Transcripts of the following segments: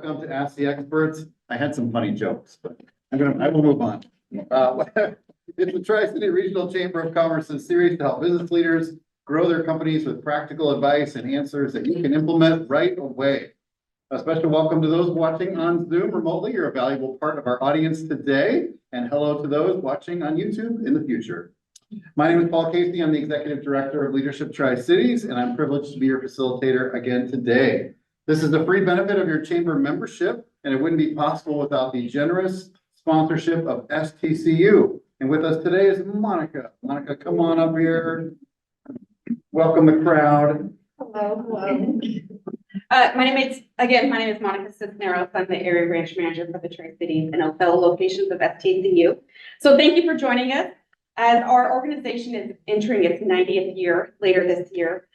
welcome to Ask the Experts. I had some funny jokes, but I will move on. It's the Tri-City Regional Chamber of Commerce's series to help business leaders grow their companies with practical advice and answers that you can implement right away. A special welcome to those watching on Zoom remotely. You're a valuable part of our audience today, and hello to those watching on YouTube in the future. My name is Paul Casey. I'm the Executive Director of Leadership Tri-Cities, and I'm privileged to be your facilitator again today. This is the free benefit of your chamber membership, and it wouldn't be possible without the generous sponsorship of STCU. And with us today is Monica. Monica, come on up here. Welcome the crowd. Hello. My name is Monica Cisneros. I'm the area branch manager for the Tri-Cities and Othello locations of STCU. So thank you for joining us. As our organization is entering its 90th year later this year,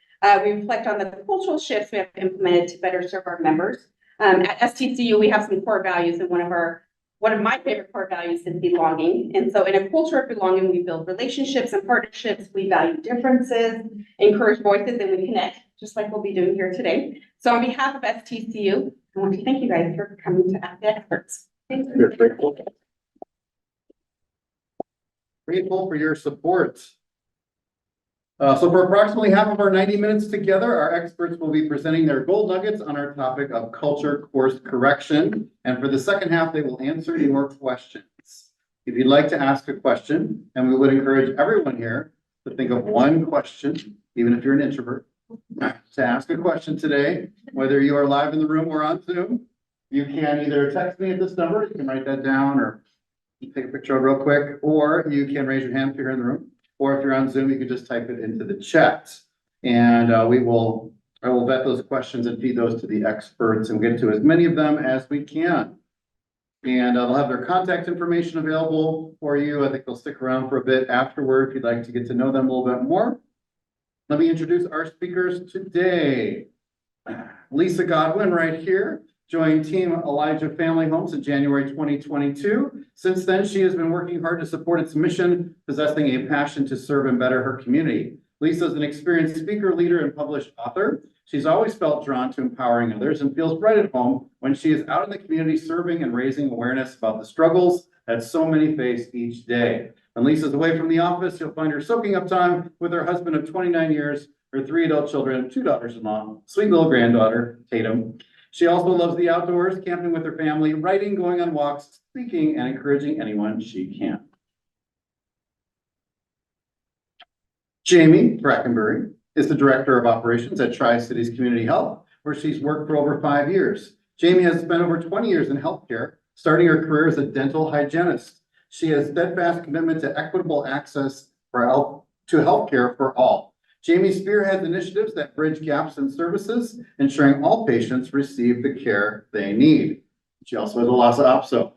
we reflect on the cultural shifts we have implemented to better serve our members. At STCU, we have some core values, and one of my favorite core values is belonging. And so in a culture of belonging, we build relationships and partnerships. We value differences, encourage voices, and we connect, just like we'll be doing here today. So on behalf of STCU, I want to thank you guys for coming to Ask the Experts. Thank you. Grateful for your support. So for approximately half of our 90 minutes together, our experts will be presenting their gold nuggets on our topic of culture course correction. And for the second half, they will answer your questions. If you'd like to ask a question, and we would encourage everyone here to think of one question, even if you're an introvert, to ask a question today, whether you are live in the room or on Zoom, you can either text me at this number, you can write that down, or take a picture of it real quick, or you can raise your hand if you're in the room, or if you're on Zoom, you can just type it into the chat. And I will vet those questions and feed those to the experts and get to as many of them as we can. And they'll have their contact information available for you. I think they'll stick around for a bit afterward if you'd like to get to know them a little bit more. Let me introduce our speakers today. Lisa Godwin right here joined Team Elijah Family Homes in January 2022. Since then, she has been working hard to support its mission, possessing a passion to serve and better her community. Lisa is an experienced speaker, leader, and published author. She's always felt drawn to empowering others and feels right at home when she is out in the community serving and raising awareness about the struggles that so many face each day. When Lisa's away from the office, you'll find her soaking up time with her husband of 29 years, her 3 adult children, 2 daughters-in-law, sweet little granddaughter, Tatum. She also loves the outdoors, camping with her family, writing, going on walks, speaking, and encouraging anyone she can. Jamie Brackenbury is the Director of Operations at Tri-Cities Community Health, where she's worked for over 5 years. Jamie has spent over 20 years in healthcare, starting her career as a dental hygienist. She has steadfast commitment to equitable access to healthcare for all. Jamie spearheads initiatives that bridge gaps in services, ensuring all patients receive the care they need. She also has a Lhasa Apso.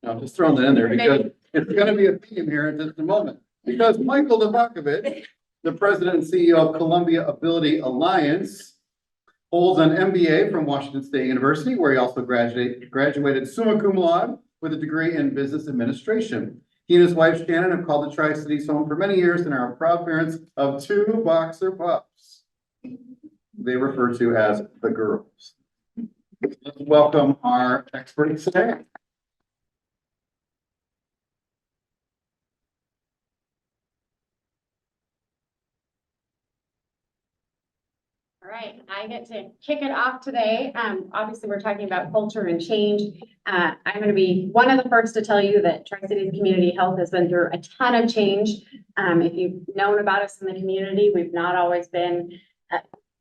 I'm just throwing that in there because it's going to be a theme here in just a moment. Because Michael Novakovich, the president and CEO of Columbia Ability Alliance, holds an MBA from Washington State University, where he also graduated summa cum laude with a degree in business administration. He and his wife Shannon have called the Tri-Cities home for many years and are proud parents of 2 boxer pups they refer to as the girls. Let's welcome our experts today. All right, I get to kick it off today. Obviously, we're talking about culture and change. I'm going to be one of the first to tell you that Tri-Cities Community Health has been through a ton of change. If you've known about us in the community, we've not always been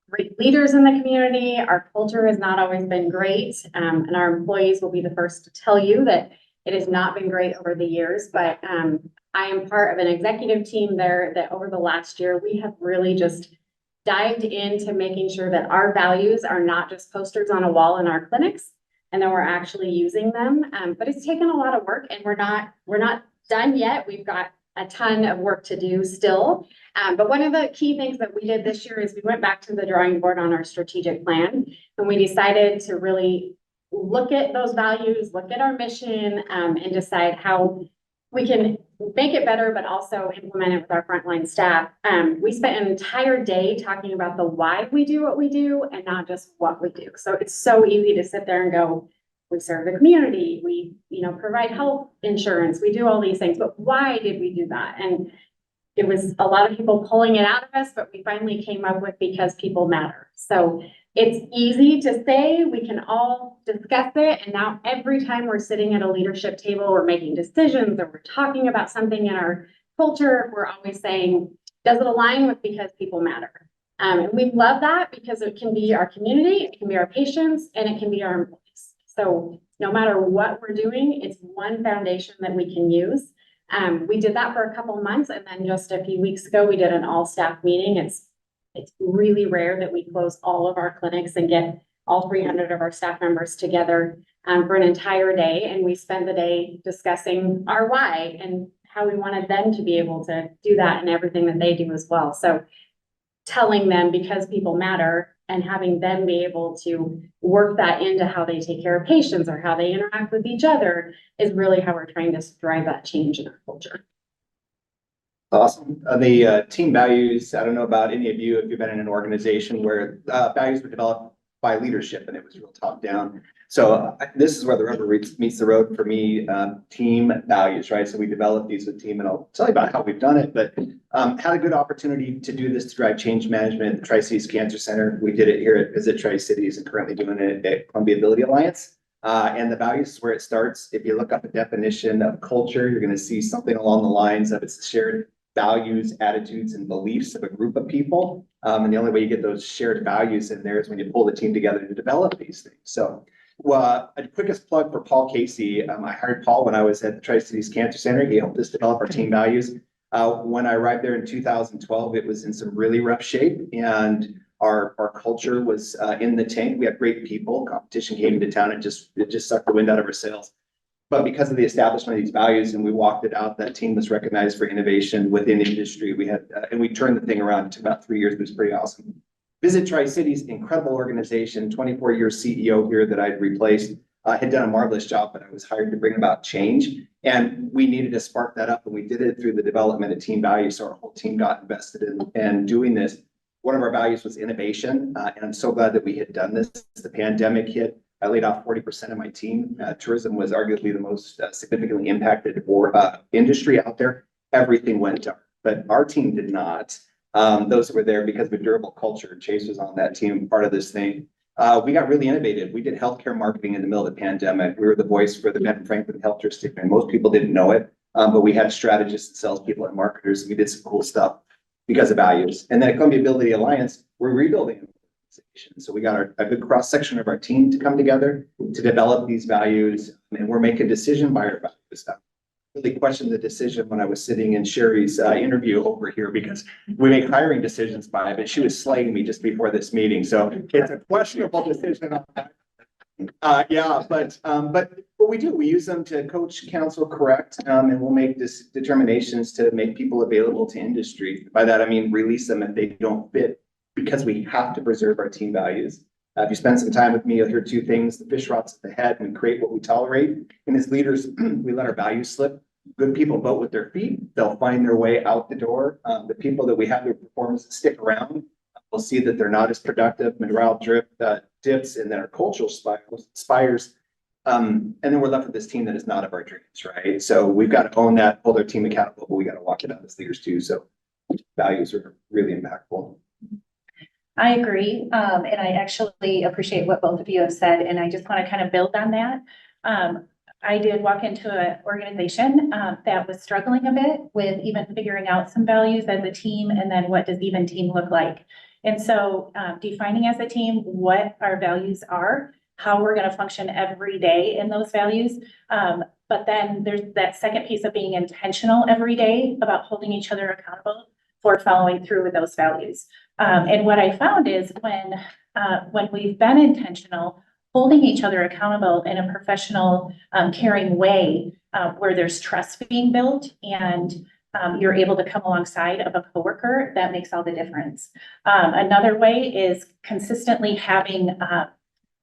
great leaders in the community. Our culture has not always been great, and our employees will be the first to tell you that it has not been great over the years. But I am part of an executive team there that over the last year, we have really just dived into making sure that our values are not just posters on a wall in our clinics, and that we're actually using them. But it's taken a lot of work, and we're not done yet. We've got a ton of work to do still. But one of the key things that we did this year is we went back to the drawing board on our strategic plan, and we decided to really look at those values, look at our mission, and decide how we can make it better, but also implement it with our frontline staff. We spent an entire day talking about the why we do what we do and not just what we do. So it's so easy to sit there and go, we serve the community, we, provide health insurance, we do all these things, but why did we do that? And it was a lot of people pulling it out of us, but we finally came up with because people matter. So it's easy to say, we can all discuss it. And now every time we're sitting at a leadership table, we're making decisions or we're talking about something in our culture, we're always saying, does it align with because people matter? And we love that because it can be our community, it can be our patients, and it can be our employees. So no matter what we're doing, it's one foundation that we can use. We did that for a couple of months, and then just a few weeks ago, we did an all-staff meeting. It's really rare that we close all of our clinics and get all 300 of our staff members together for an entire day. And we spend the day discussing our why and how we wanted them to be able to do that and everything that they do as well. So telling them because people matter and having them be able to work that into how they take care of patients or how they interact with each other is really how we're trying to drive that change in our culture. Awesome. The team values, I don't know about any of you, if you've been in an organization where values were developed by leadership and it was real top down. So this is where the rubber meets the road for me, team values, right? So we developed these with team, and I'll tell you about how we've done it, but had a good opportunity to do this to drive change management at the Tri-Cities Cancer Center. We did it here at Visit Tri-Cities and currently doing it at Columbia Ability Alliance. And the values is where it starts. If you look up the definition of culture, you're going to see something along the lines of it's the shared values, attitudes, and beliefs of a group of people. And the only way you get those shared values in there is when you pull the team together to develop these things. So a quickest plug for Paul Casey. I hired Paul when I was at the Tri-Cities Cancer Center. He helped us develop our team values. When I arrived there in 2012, it was in some really rough shape, and our culture was in the tank. We had great people. Competition came into town. It just sucked the wind out of our sails. But because of the establishment of these values, and we walked it out, that team was recognized for innovation within industry. We had, and we turned the thing around. It took about 3 years, but it was pretty awesome. Visit Tri-Cities, incredible organization, 24-year CEO here that I'd replaced, had done a marvelous job, but I was hired to bring about change. And we needed to spark that up, and we did it through the development of team values. So our whole team got invested in doing this. One of our values was innovation, and I'm so glad that we had done this. The pandemic hit. I laid off 40% of my team. Tourism was arguably the most significantly impacted industry out there. Everything went dark, but our team did not. Those that were there because of a durable culture. Chase was on that team, part of this thing. We got really innovative. We did healthcare marketing in the middle of the pandemic. We were the voice for the Ben Franklin Health District, and most people didn't know it, but we had strategists and salespeople and marketers, and we did some cool stuff because of values. And then at Columbia Ability Alliance, we're rebuilding. So we got a good cross section of our team to come together to develop these values, and we're making decision by our values. I really questioned the decision when I was sitting in Sherry's interview over here, because we make hiring decisions by it, but she was slaying me just before this meeting. So it's a questionable decision on that. Yeah, but what we do, we use them to coach, counsel, correct, and we'll make determinations to make people available to industry. By that, I mean release them if they don't fit, because we have to preserve our team values. If you spend some time with me, you'll hear two things: the fish rots at the head, and we create what we tolerate. And as leaders, we let our values slip. Good people vote with their feet. They'll find their way out the door. The people that we have their performance stick around. We'll see that they're not as productive. Morale dips, and then our cultural spires. And then we're left with this team that is not of our dreams, right? So we've got to own that, hold our team accountable, but we got to walk it out as leaders too. So values are really impactful. I agree. And I actually appreciate what both of you have said. And I just want to kind of build on that. I did walk into an organization that was struggling a bit with even figuring out some values as a team, and then what does even team look like. And so defining as a team what our values are, how we're going to function every day in those values. But then there's that second piece of being intentional every day about holding each other accountable for following through with those values. And what I found is when we've been intentional, holding each other accountable in a professional, caring way, where there's trust being built and you're able to come alongside of a coworker, that makes all the difference. Another way is consistently having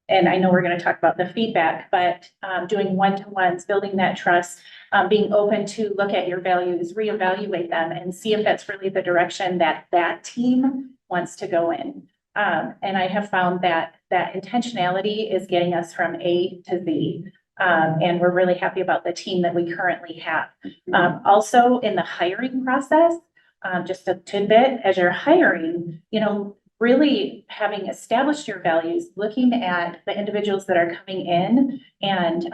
and I know we're gonna talk about the feedback, but, doing one-to-ones, building that trust, being open to look at your values, reevaluate them, and see if that's really the direction that that team wants to go in. And I have found that that intentionality is getting us from A to Z. And we're really happy about the team that we currently have. Also in the hiring process, just a tidbit, as you're hiring, really having established your values, looking at the individuals that are coming in and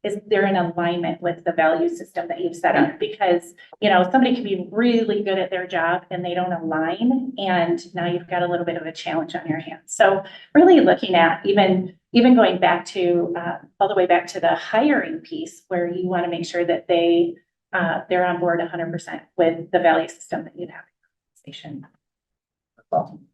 is there in alignment with the value system that you've set up? Because, somebody can be really good at their job and they don't align, and now you've got a little bit of a challenge on your hands. So really looking at even going back to, all the way back to the hiring piece, where you want to make sure that they're on board 100% with the value system that you have in your organization. Awesome.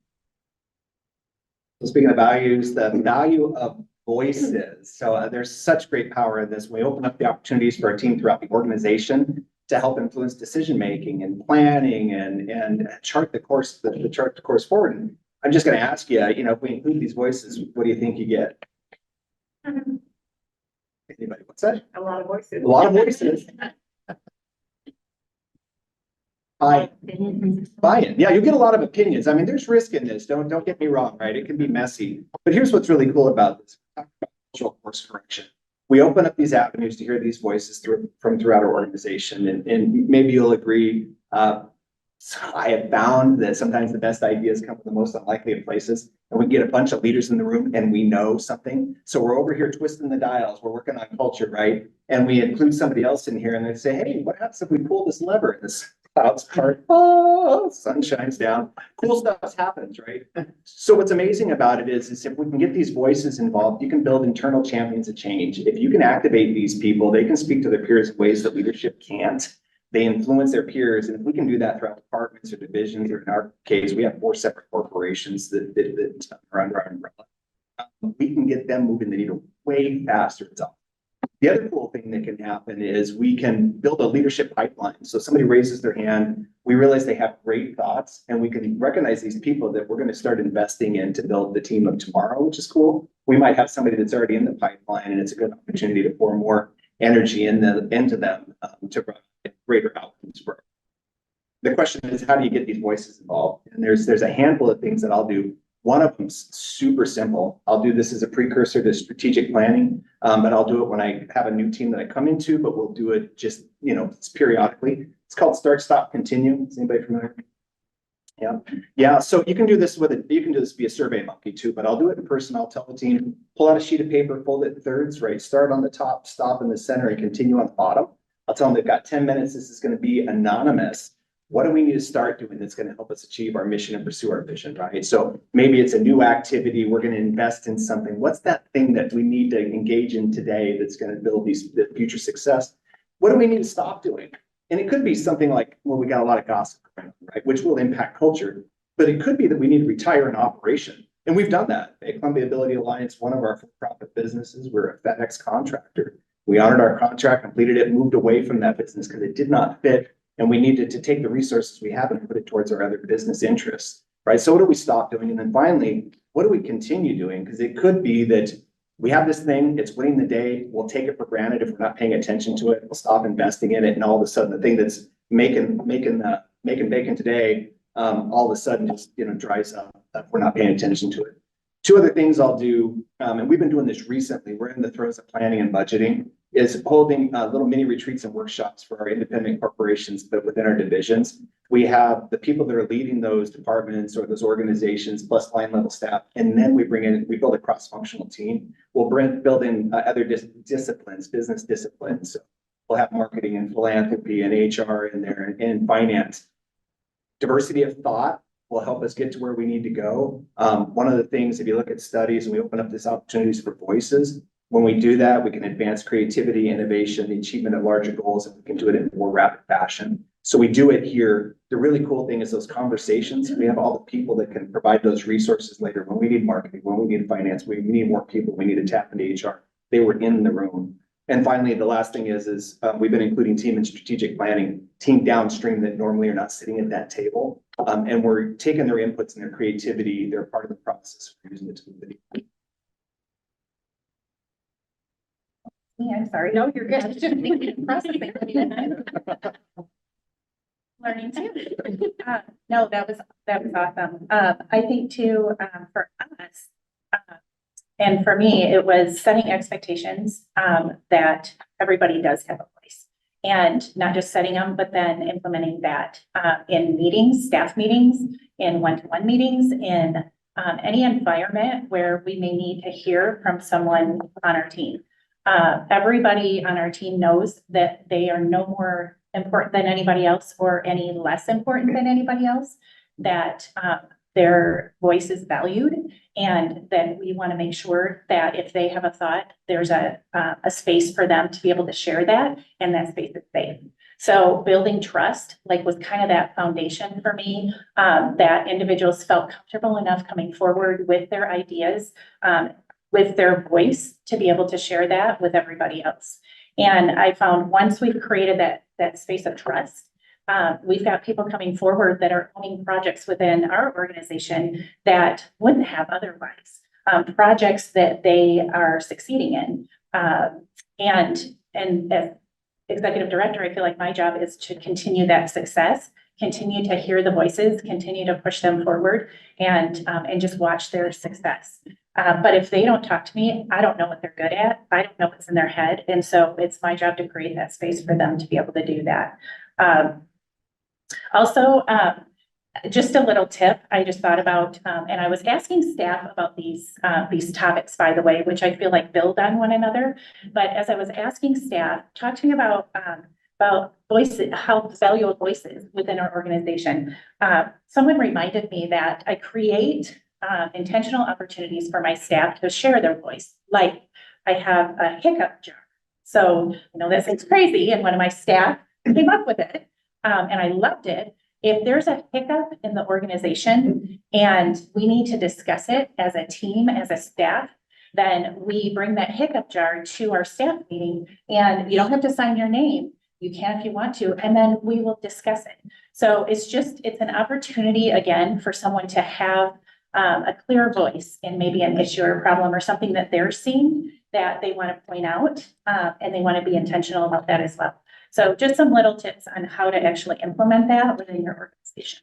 So speaking of values, the value of voices. So there's such great power in this. We open up the opportunities for our team throughout the organization to help influence decision-making and planning and chart the course forward. And I'm just going to ask you, if we include these voices, what do you think you get? Anybody? What's that? A lot of voices. A lot of voices. Buy-in. Yeah, you get a lot of opinions. I mean, there's risk in this. Don't get me wrong, right? It can be messy. But here's what's really cool about this. Cultural course correction. We open up these avenues to hear these voices from throughout our organization. And maybe you'll agree, I have found that sometimes the best ideas come from the most unlikely of places. And we get a bunch of leaders in the room and we know something. So we're over here twisting the dials. We're working on culture, right? And we include somebody else in here and they say, hey, what happens if we pull this lever and this clouds part? Oh, sun shines down. Cool stuff happens, right? So what's amazing about it is if we can get these voices involved, you can build internal champions of change. If you can activate these people, they can speak to their peers in ways that leadership can't. They influence their peers. And if we can do that throughout departments or divisions, or in our case, we have 4 separate corporations that are under our umbrella, we can get them moving the needle way faster. It's all. The other cool thing that can happen is we can build a leadership pipeline. So somebody raises their hand, we realize they have great thoughts, and we can recognize these people that we're going to start investing in to build the team of tomorrow, which is cool. We might have somebody that's already in the pipeline, and it's a good opportunity to pour more energy into them to provide greater outcomes for. The question is, how do you get these voices involved? And there's a handful of things that I'll do. One of them's super simple. I'll do this as a precursor to strategic planning, but I'll do it when I have a new team that I come into, but we'll do it just, periodically. It's called Start, Stop, Continue. Is anybody familiar? Yeah. So you can do this via Survey Monkey too, but I'll do it in person. I'll tell the team, pull out a sheet of paper, fold it in thirds, right? Start on the top, stop in the center, and continue on the bottom. I'll tell them they've got 10 minutes. This is going to be anonymous. What do we need to start doing that's going to help us achieve our mission and pursue our vision, right? So maybe it's a new activity. We're going to invest in something. What's that thing that we need to engage in today that's going to build the future success? What do we need to stop doing? And it could be something like, well, we got a lot of gossip, right? Which will impact culture, but it could be that we need to retire an operation. And we've done that. At Columbia Ability Alliance, one of our for-profit businesses, we're a FedEx contractor. We honored our contract, completed it, moved away from that business because it did not fit. And we needed to take the resources we have and put it towards our other business interests, right? So what do we stop doing? And then finally, what do we continue doing? Because it could be that we have this thing, it's winning the day. We'll take it for granted if we're not paying attention to it. We'll stop investing in it. And all of a sudden, the thing that's making bacon today, all of a sudden just, dries up if we're not paying attention to it. 2 other things I'll do, and we've been doing this recently. We're in the throes of planning and budgeting, is holding little mini retreats and workshops for our independent corporations, but within our divisions. We have the people that are leading those departments or those organizations plus line level staff. And then we build a cross-functional team. We'll build in other disciplines, business disciplines. So we'll have marketing and philanthropy and HR in there and finance. Diversity of thought will help us get to where we need to go. One of the things, if you look at studies and we open up these opportunities for voices, when we do that, we can advance creativity, innovation, the achievement of larger goals, and we can do it in a more rapid fashion. So we do it here. The really cool thing is those conversations. We have all the people that can provide those resources later. When we need marketing, when we need finance, we need more people, we need to tap into HR. They were in the room. And finally, the last thing is we've been including team and strategic planning, team downstream that normally are not sitting at that table. And we're taking their inputs and their creativity. They're part of the process. We're using it to move the needle. me, I'm sorry. No, you're good. I was just thinking and processing. Learning too. No, that was awesome. I think too, for us, and for me, it was setting expectations, that everybody does have a voice. And not just setting them, but then implementing that, in meetings, staff meetings, in one-to-one meetings, in, any environment where we may need to hear from someone on our team. Everybody on our team knows that they are no more important than anybody else or any less important than anybody else, that their voice is valued, and that we want to make sure that if they have a thought, there's a space for them to be able to share that, and that space is safe. So building trust, like, was kind of that foundation for me, that individuals felt comfortable enough coming forward with their ideas, with their voice, to be able to share that with everybody else. And I found once we've created that space of trust, we've got people coming forward that are owning projects within our organization that wouldn't have otherwise, projects that they are succeeding in. And as executive director, I feel like my job is to continue that success, continue to hear the voices, continue to push them forward, and just watch their success. But if they don't talk to me, I don't know what they're good at. I don't know what's in their head. And so it's my job to create that space for them to be able to do that. Also, just a little tip I just thought about, and I was asking staff about these topics, by the way, which I feel like build on one another. But as I was asking staff, talk to me about voices, how valuable voices within our organization. Someone reminded me that I create intentional opportunities for my staff to share their voice. Like, I have a hiccup jar. So, that seems crazy, and one of my staff came up with it, and I loved it. If there's a hiccup in the organization and we need to discuss it as a team, as a staff, then we bring that hiccup jar to our staff meeting, and you don't have to sign your name. You can if you want to, and then we will discuss it. So it's an opportunity, again, for someone to have a clear voice in maybe an issue or problem or something that they're seeing that they want to point out, and they want to be intentional about that as well. So just some little tips on how to actually implement that within your organization.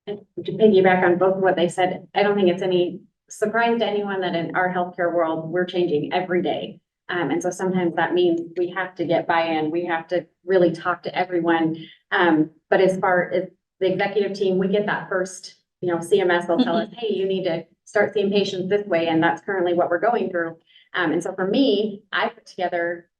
And to piggyback on both of what they said, I don't think it's any surprise to anyone that in our healthcare world, we're changing every day. And so sometimes that means we have to get buy-in, we have to really talk to everyone. But as far as the executive team, we get that first, CMS will tell us, hey, you need to start seeing patients this way, and that's currently what we're going through. And so for me, I put together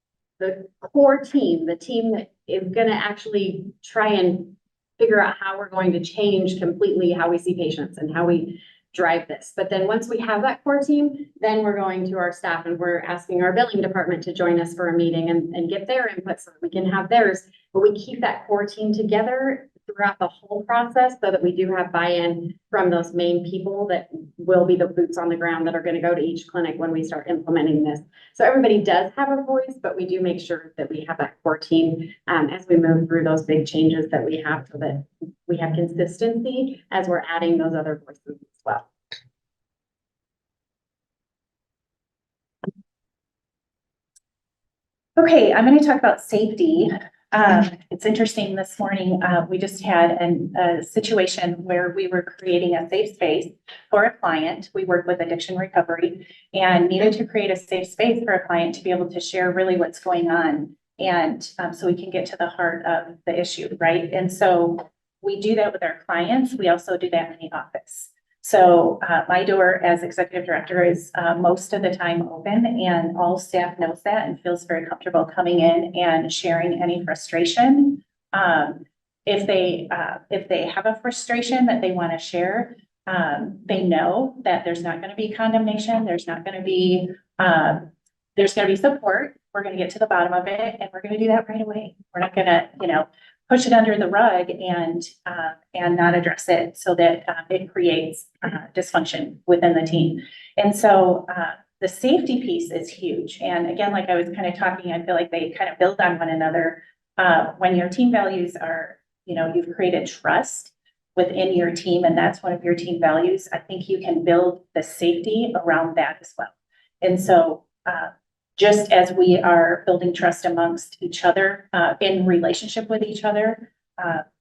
the core team, the team that is going to actually try and figure out how we're going to change completely how we see patients and how we drive this. But then once we have that core team, then we're going to our staff and we're asking our billing department to join us for a meeting and get their input so that we can have theirs. But we keep that core team together throughout the whole process so that we do have buy-in from those main people that will be the boots on the ground that are going to go to each clinic when we start implementing this. So everybody does have a voice, but we do make sure that we have that core team as we move through those big changes that we have, so that we have consistency as we're adding those other voices as well. Okay, I'm going to talk about safety. It's interesting, this morning, we just had a situation where we were creating a safe space for a client. We work with addiction recovery and needed to create a safe space for a client to be able to share really what's going on. And so we can get to the heart of the issue, right? And so we do that with our clients. We also do that in the office. So my door as executive director is most of the time open, and all staff knows that and feels very comfortable coming in and sharing any frustration. If they have a frustration that they want to share, they know that there's not going to be condemnation. There's not going to be, there's going to be support. We're going to get to the bottom of it, and we're going to do that right away. We're not going to, push it under the rug and not address it so that it creates dysfunction within the team. And so the safety piece is huge. And again, like I was kind of talking, I feel like they kind of build on one another. When your team values are, you've created trust within your team, and that's one of your team values, I think you can build the safety around that as well. And so just as we are building trust amongst each other, in relationship with each other,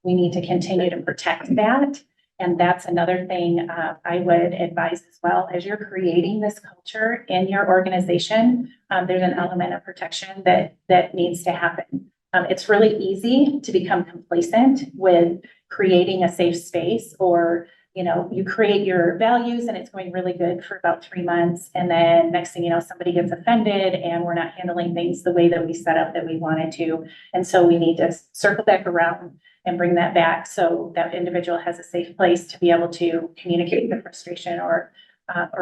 we need to continue to protect that. And that's another thing, I would advise as well, as you're creating this culture in your organization, there's an element of protection that needs to happen. It's really easy to become complacent with creating a safe space, or, you know, you create your values and it's going really good for about 3 months. And then next thing you know, somebody gets offended and we're not handling things the way that we set up that we wanted to. And so we need to circle back around and bring that back so that individual has a safe place to be able to communicate the frustration or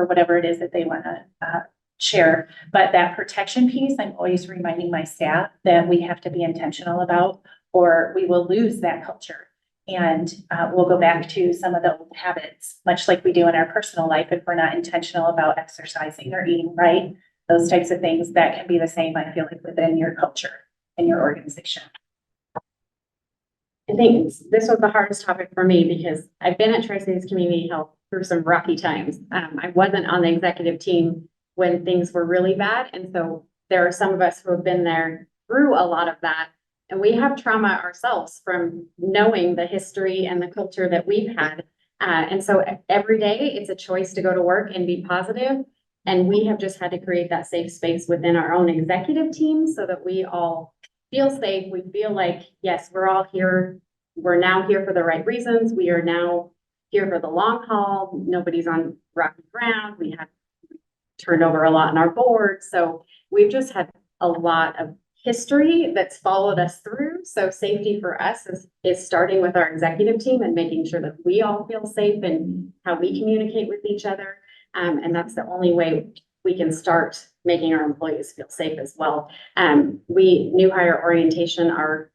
whatever it is that they want to share. But that protection piece, I'm always reminding my staff that we have to be intentional about, or we will lose that culture. And we'll go back to some of the old habits, much like we do in our personal life if we're not intentional about exercising or eating right. Those types of things that can be the same, I feel like, within your culture and your organization. I think this was the hardest topic for me because I've been at Tri-Cities Community Health through some rocky times. I wasn't on the executive team when things were really bad. And so there are some of us who have been there through a lot of that. And we have trauma ourselves from knowing the history and the culture that we've had. And so every day it's a choice to go to work and be positive. And we have just had to create that safe space within our own executive team so that we all feel safe. We feel like, yes, we're all here. We're now here for the right reasons. We are now here for the long haul. Nobody's on rocky ground. We have turned over a lot in our board. So we've just had a lot of history that's followed us through. So safety for us is starting with our executive team and making sure that we all feel safe and how we communicate with each other. And that's the only way we can start making our employees feel safe as well. We new hire orientation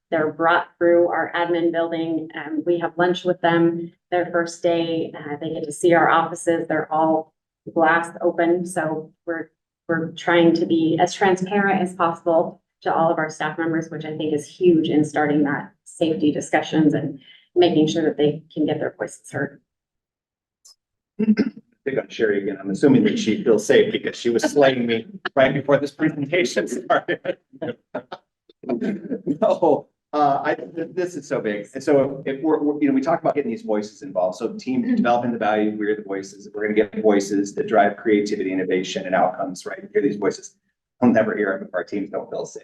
they're brought through our admin building. We have lunch with them their first day. They get to see our offices. They're all glass open. So we're trying to be as transparent as possible to all of our staff members, which I think is huge in starting that safety discussions and making sure that they can get their voices heard. Pick on Sherry again. I'm assuming that she feels safe because she was slaying me right before this presentation started. No, this is so big. And so if we talk about getting these voices involved. So team developing the value, we're the voices. We're going to get voices that drive creativity, innovation, and outcomes, right? Hear these voices. I'll never hear them if our teams don't feel safe,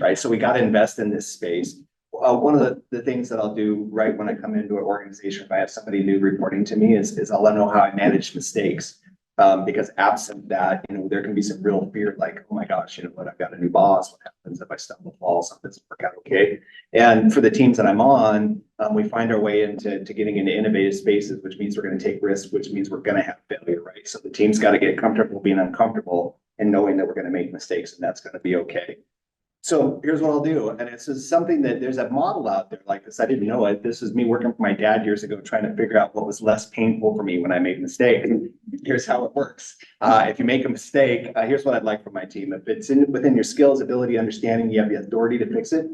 right? So we got to invest in this space. One of the things that I'll do right when I come into an organization, if I have somebody new reporting to me, is I'll let them know how I manage mistakes. Because absent that, there can be some real fear, like, oh my gosh, what, I've got a new boss. What happens if I stumble, fall, something doesn't work out okay? And for the teams that I'm on, we find our way into getting into innovative spaces, which means we're going to take risks, which means we're going to have failure, right? So the team's got to get comfortable being uncomfortable and knowing that we're going to make mistakes, and that's going to be okay. So here's what I'll do. And it's just something that there's a model out there like this. I didn't know it. This is me working for my dad years ago, trying to figure out what was less painful for me when I made mistakes. Here's how it works. If you make a mistake, here's what I'd like from my team. If it's within your skills, ability, understanding, you have the authority to fix it,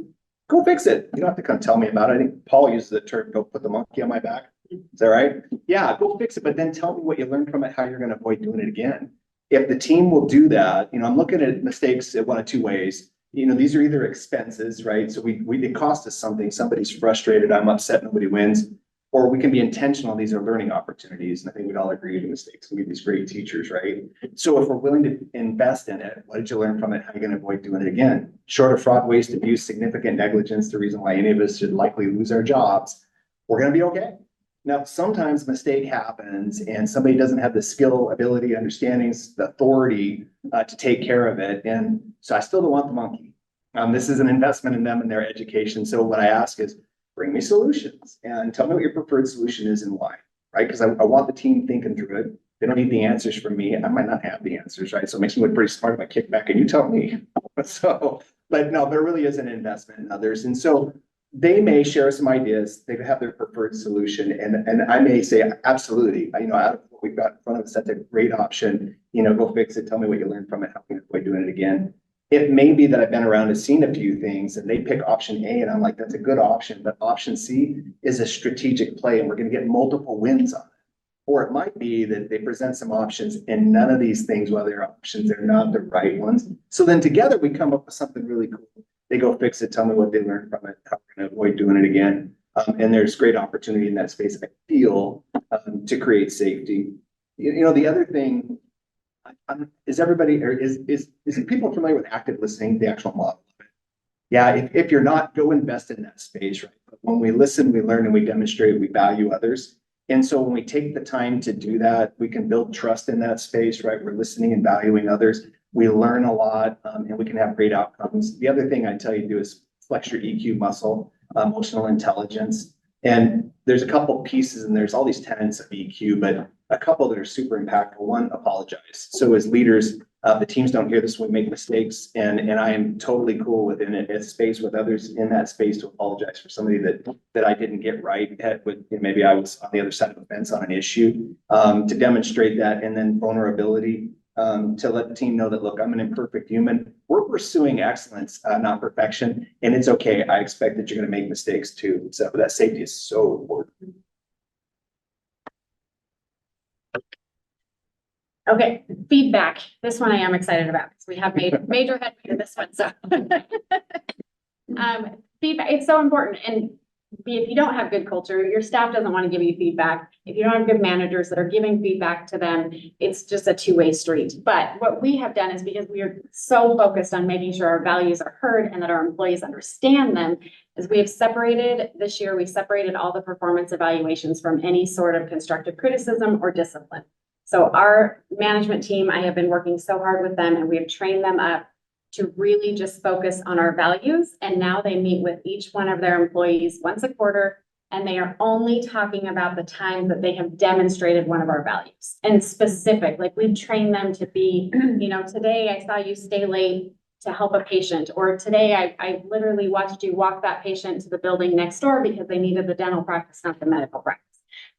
go fix it. You don't have to come tell me about it. I think Paul uses the term, go put the monkey on my back. Is that right? Yeah, go fix it. But then tell me what you learned from it, how you're going to avoid doing it again. If the team will do that, I'm looking at mistakes in one of two ways. These are either expenses, right? So it costs us something. Somebody's frustrated. I'm upset. Nobody wins. Or we can be intentional. These are learning opportunities. And I think we'd all agree the mistakes can be these great teachers, right? So if we're willing to invest in it, what did you learn from it? How are you going to avoid doing it again? Short of fraud, waste, abuse, significant negligence, the reason why any of us should likely lose our jobs, we're going to be okay. Now, sometimes a mistake happens and somebody doesn't have the skill, ability, understandings, the authority to take care of it. And so I still don't want the monkey. This is an investment in them and their education. So what I ask is, bring me solutions and tell me what your preferred solution is and why, right? Because I want the team thinking through it. They don't need the answers from me. I might not have the answers, right? So it makes me look pretty smart if I kick back and you tell me. But no, there really is an investment in others. And so they may share some ideas. They have their preferred solution. And I may say, absolutely, out of what we've got in front of us, that's a great option. Go fix it. Tell me what you learned from it. How can you avoid doing it again? It may be that I've been around and seen a few things and they pick option A and I'm like, that's a good option. But option C is a strategic play and we're going to get multiple wins on it. Or it might be that they present some options and none of these things, while they're options, they're not the right ones. So then together we come up with something really cool. They go fix it, tell me what they learned from it, how we're gonna avoid doing it again. And there's great opportunity in that space, I feel, to create safety. You know, the other thing, is everybody, or is people familiar with active listening, the actual model of it? Yeah, if you're not, go invest in that space, right? But when we listen, we learn and we demonstrate, we value others. And so when we take the time to do that, we can build trust in that space, right? We're listening and valuing others. We learn a lot, and we can have great outcomes. The other thing I tell you to do is flex your EQ muscle, emotional intelligence. And there's a couple pieces and there's all these tenets of EQ, but a couple that are super impactful. One, apologize. So as leaders, the teams don't hear this when we make mistakes, and I am totally cool within a space with others in that space to apologize for somebody that I didn't get right at, with maybe I was on the other side of the fence on an issue, to demonstrate that, and then vulnerability, to let the team know that, look, I'm an imperfect human. We're pursuing excellence, not perfection, and it's okay. I expect that you're going to make mistakes too. So that safety is so important. Okay, feedback. This one I am excited about because we have made major headway to this one, so. Feedback, it's so important. And if you don't have good culture, your staff doesn't want to give you feedback. If you don't have good managers that are giving feedback to them, it's just a two-way street. But what we have done is, because we are so focused on making sure our values are heard and that our employees understand them, is we have separated, this year, we separated all the performance evaluations from any sort of constructive criticism or discipline. So our management team, I have been working so hard with them, and we have trained them up to really just focus on our values. And now they meet with each one of their employees once a quarter, and they are only talking about the times that they have demonstrated one of our values. And specific, like we've trained them to be, you know, today I saw you stay late to help a patient, or today I literally watched you walk that patient to the building next door because they needed the dental practice, not the medical practice.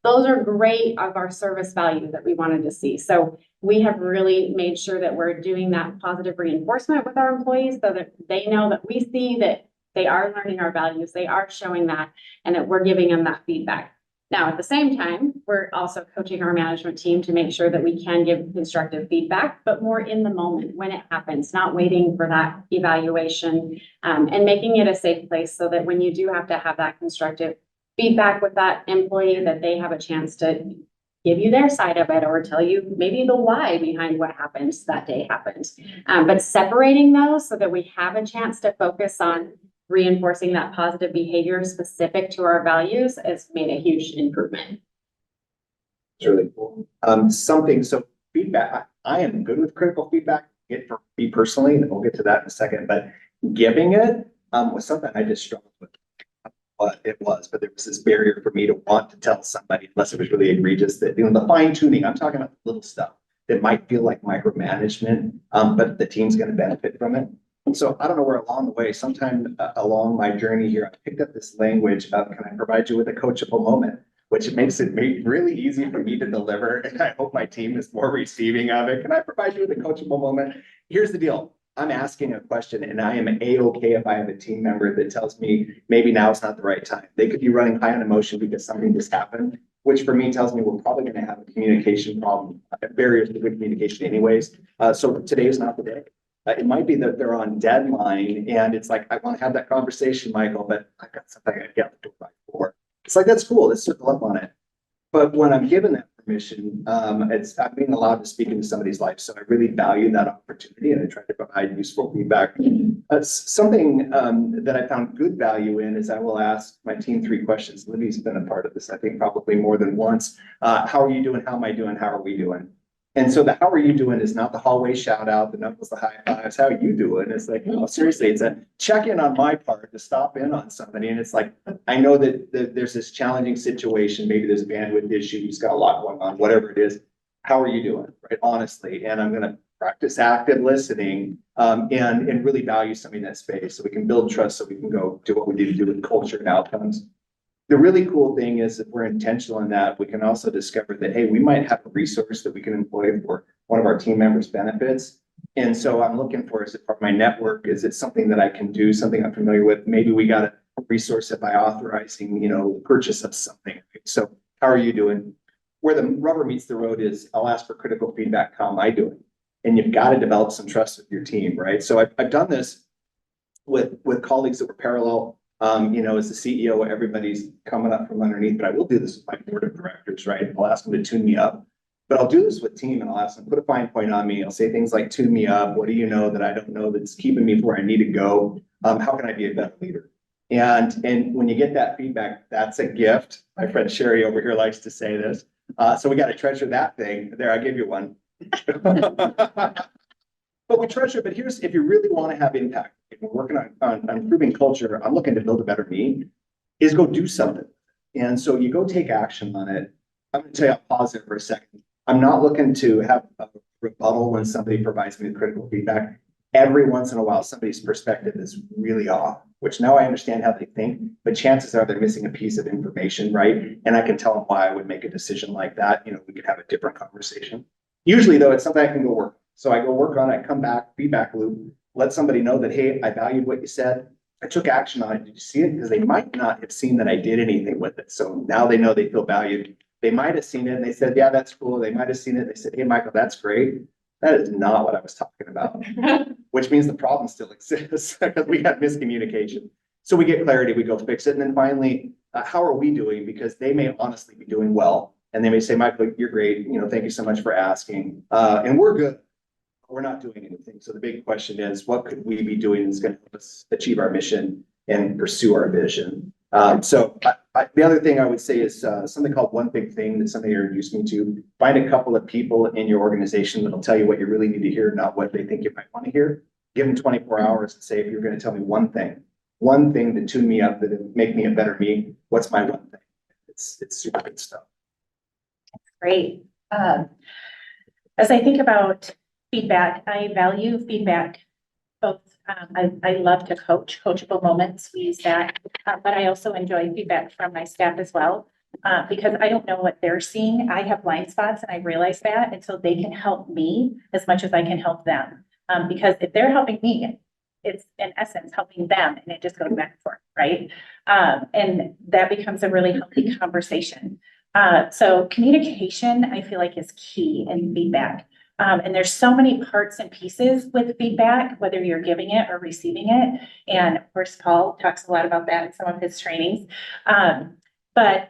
Those are great of our service value that we wanted to see. So we have really made sure that we're doing that positive reinforcement with our employees so that they know that we see that they are learning our values, they are showing that, and that we're giving them that feedback. Now, at the same time, we're also coaching our management team to make sure that we can give constructive feedback, but more in the moment when it happens, not waiting for that evaluation, and making it a safe place so that when you do have to have that constructive feedback with that employee, that they have a chance to give you their side of it or tell you maybe the why behind what happens that day happens. But separating those so that we have a chance to focus on reinforcing that positive behavior specific to our values has made a huge improvement. It's really cool. So feedback, I am good with critical feedback, it for me personally, and we'll get to that in a second, but giving it was something I just struggled with. What it was, but there was this barrier for me to want to tell somebody, unless it was really egregious, that, you know, the fine tuning, I'm talking about little stuff that might feel like micromanagement, but the team's going to benefit from it. So I don't know where along the way, sometime along my journey here, I picked up this language of, can I provide you with a coachable moment, which makes it really easy for me to deliver. And I hope my team is more receiving of it. Can I provide you with a coachable moment? Here's the deal. I'm asking a question and I am A-okay if I have a team member that tells me maybe now is not the right time. They could be running high on emotion because something just happened, which for me tells me we're probably going to have a communication problem, barriers to good communication anyways. So today is not the day. It might be that they're on deadline and it's like, I want to have that conversation, Michael, but I've got something I get to do by 4. It's like, that's cool. Let's circle up on it. But when I'm given that permission, I'm being allowed to speak into somebody's life. So I really value that opportunity and I try to provide useful feedback. Something that I found good value in is I will ask my team 3 questions. Libby's been a part of this, I think probably more than once. How are you doing? How am I doing? How are we doing? And so the how are you doing is not the hallway shout out, the knuckles, the high fives, how are you doing? It's like, no, seriously, it's a check in on my part to stop in on somebody. And it's like, I know that there's this challenging situation. Maybe there's a bandwidth issue. You've got a lot going on, whatever it is. How are you doing? Right. Honestly. And I'm going to practice active listening and really value somebody in that space so we can build trust so we can go do what we need to do with culture and outcomes. The really cool thing is if we're intentional in that, we can also discover that, hey, we might have a resource that we can employ for one of our team members' benefits. And so I'm looking for, is it part of my network? Is it something that I can do, something I'm familiar with? Maybe we got a resource it by authorizing, you know, purchase of something. So how are you doing? where the rubber meets the road is I'll ask for critical feedback. How am I doing? And you've got to develop some trust with your team, right? So I've done this with colleagues that were parallel. As the CEO, everybody's coming up from underneath, but I will do this with my board of directors, right? I'll ask them to tune me up, but I'll do this with team and I'll ask them, put a fine point on me. I'll say things like, tune me up. What do you know that I don't know that's keeping me from where I need to go? How can I be a better leader? And when you get that feedback, that's a gift. My friend Sherry over here likes to say this. So we got to treasure that thing. There, I gave you one. But we treasure, but here's, if you really want to have impact, if we're working on improving culture, I'm looking to build a better me, is go do something. And so you go take action on it. I'm going to tell you, I'll pause there for a second. I'm not looking to have a rebuttal when somebody provides me with critical feedback. Every once in a while, somebody's perspective is really off, which now I understand how they think, but chances are they're missing a piece of information, right? And I can tell them why I would make a decision like that. We could have a different conversation. Usually though, it's something I can go work. So I go work on it, come back, feedback loop, let somebody know that, hey, I valued what you said. I took action on it. Did you see it? Because they might not have seen that I did anything with it. So now they know they feel valued. They might have seen it and they said, yeah, that's cool. They might have seen it. They said, hey, Michael, that's great. That is not what I was talking about, which means the problem still exists because we have miscommunication. So we get clarity, we go fix it. And then finally, how are we doing? Because they may honestly be doing well. And they may say, Michael, you're great. Thank you so much for asking. And we're good. We're not doing anything. So the big question is, what could we be doing that's going to help us achieve our mission and pursue our vision? The other thing I would say is something called one big thing that somebody introduced me to. Find a couple of people in your organization that'll tell you what you really need to hear, not what they think you might want to hear. Give them 24 hours and say, if you're going to tell me one thing to tune me up, that would make me a better me, what's my one thing? It's super good stuff. Great. As I think about feedback, I value feedback both. I love to coachable moments, we use that, but I also enjoy feedback from my staff as well, because I don't know what they're seeing. I have blind spots and I realize that, and so they can help me as much as I can help them. Because if they're helping me, it's in essence helping them, and it just goes back and forth, right? And that becomes a really healthy conversation. So communication, I feel like, is key in feedback. And there's so many parts and pieces with feedback, whether you're giving it or receiving it. And of course, Paul talks a lot about that in some of his trainings. But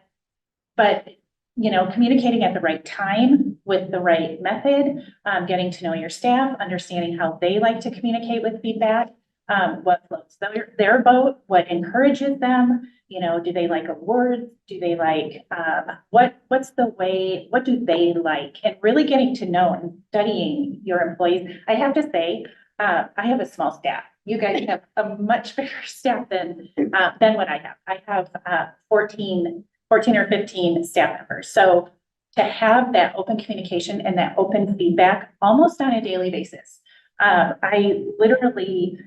communicating at the right time with the right method, getting to know your staff, understanding how they like to communicate with feedback, what floats their boat, what encourages them. Do they like awards? Do they like, what do they like? And really getting to know and studying your employees. I have to say, I have a small staff. You guys have a much bigger staff than what I have. I have 14 or 15 staff members. So to have that open communication and that open feedback almost on a daily basis. I literally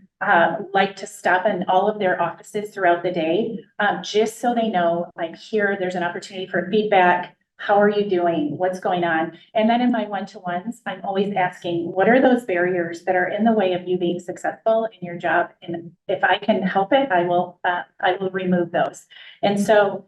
like to stop in all of their offices throughout the day, just so they know, like, here, there's an opportunity for feedback. How are you doing? What's going on? And then in my one-to-ones, I'm always asking, what are those barriers that are in the way of you being successful in your job? And if I can help it, I will remove those. And so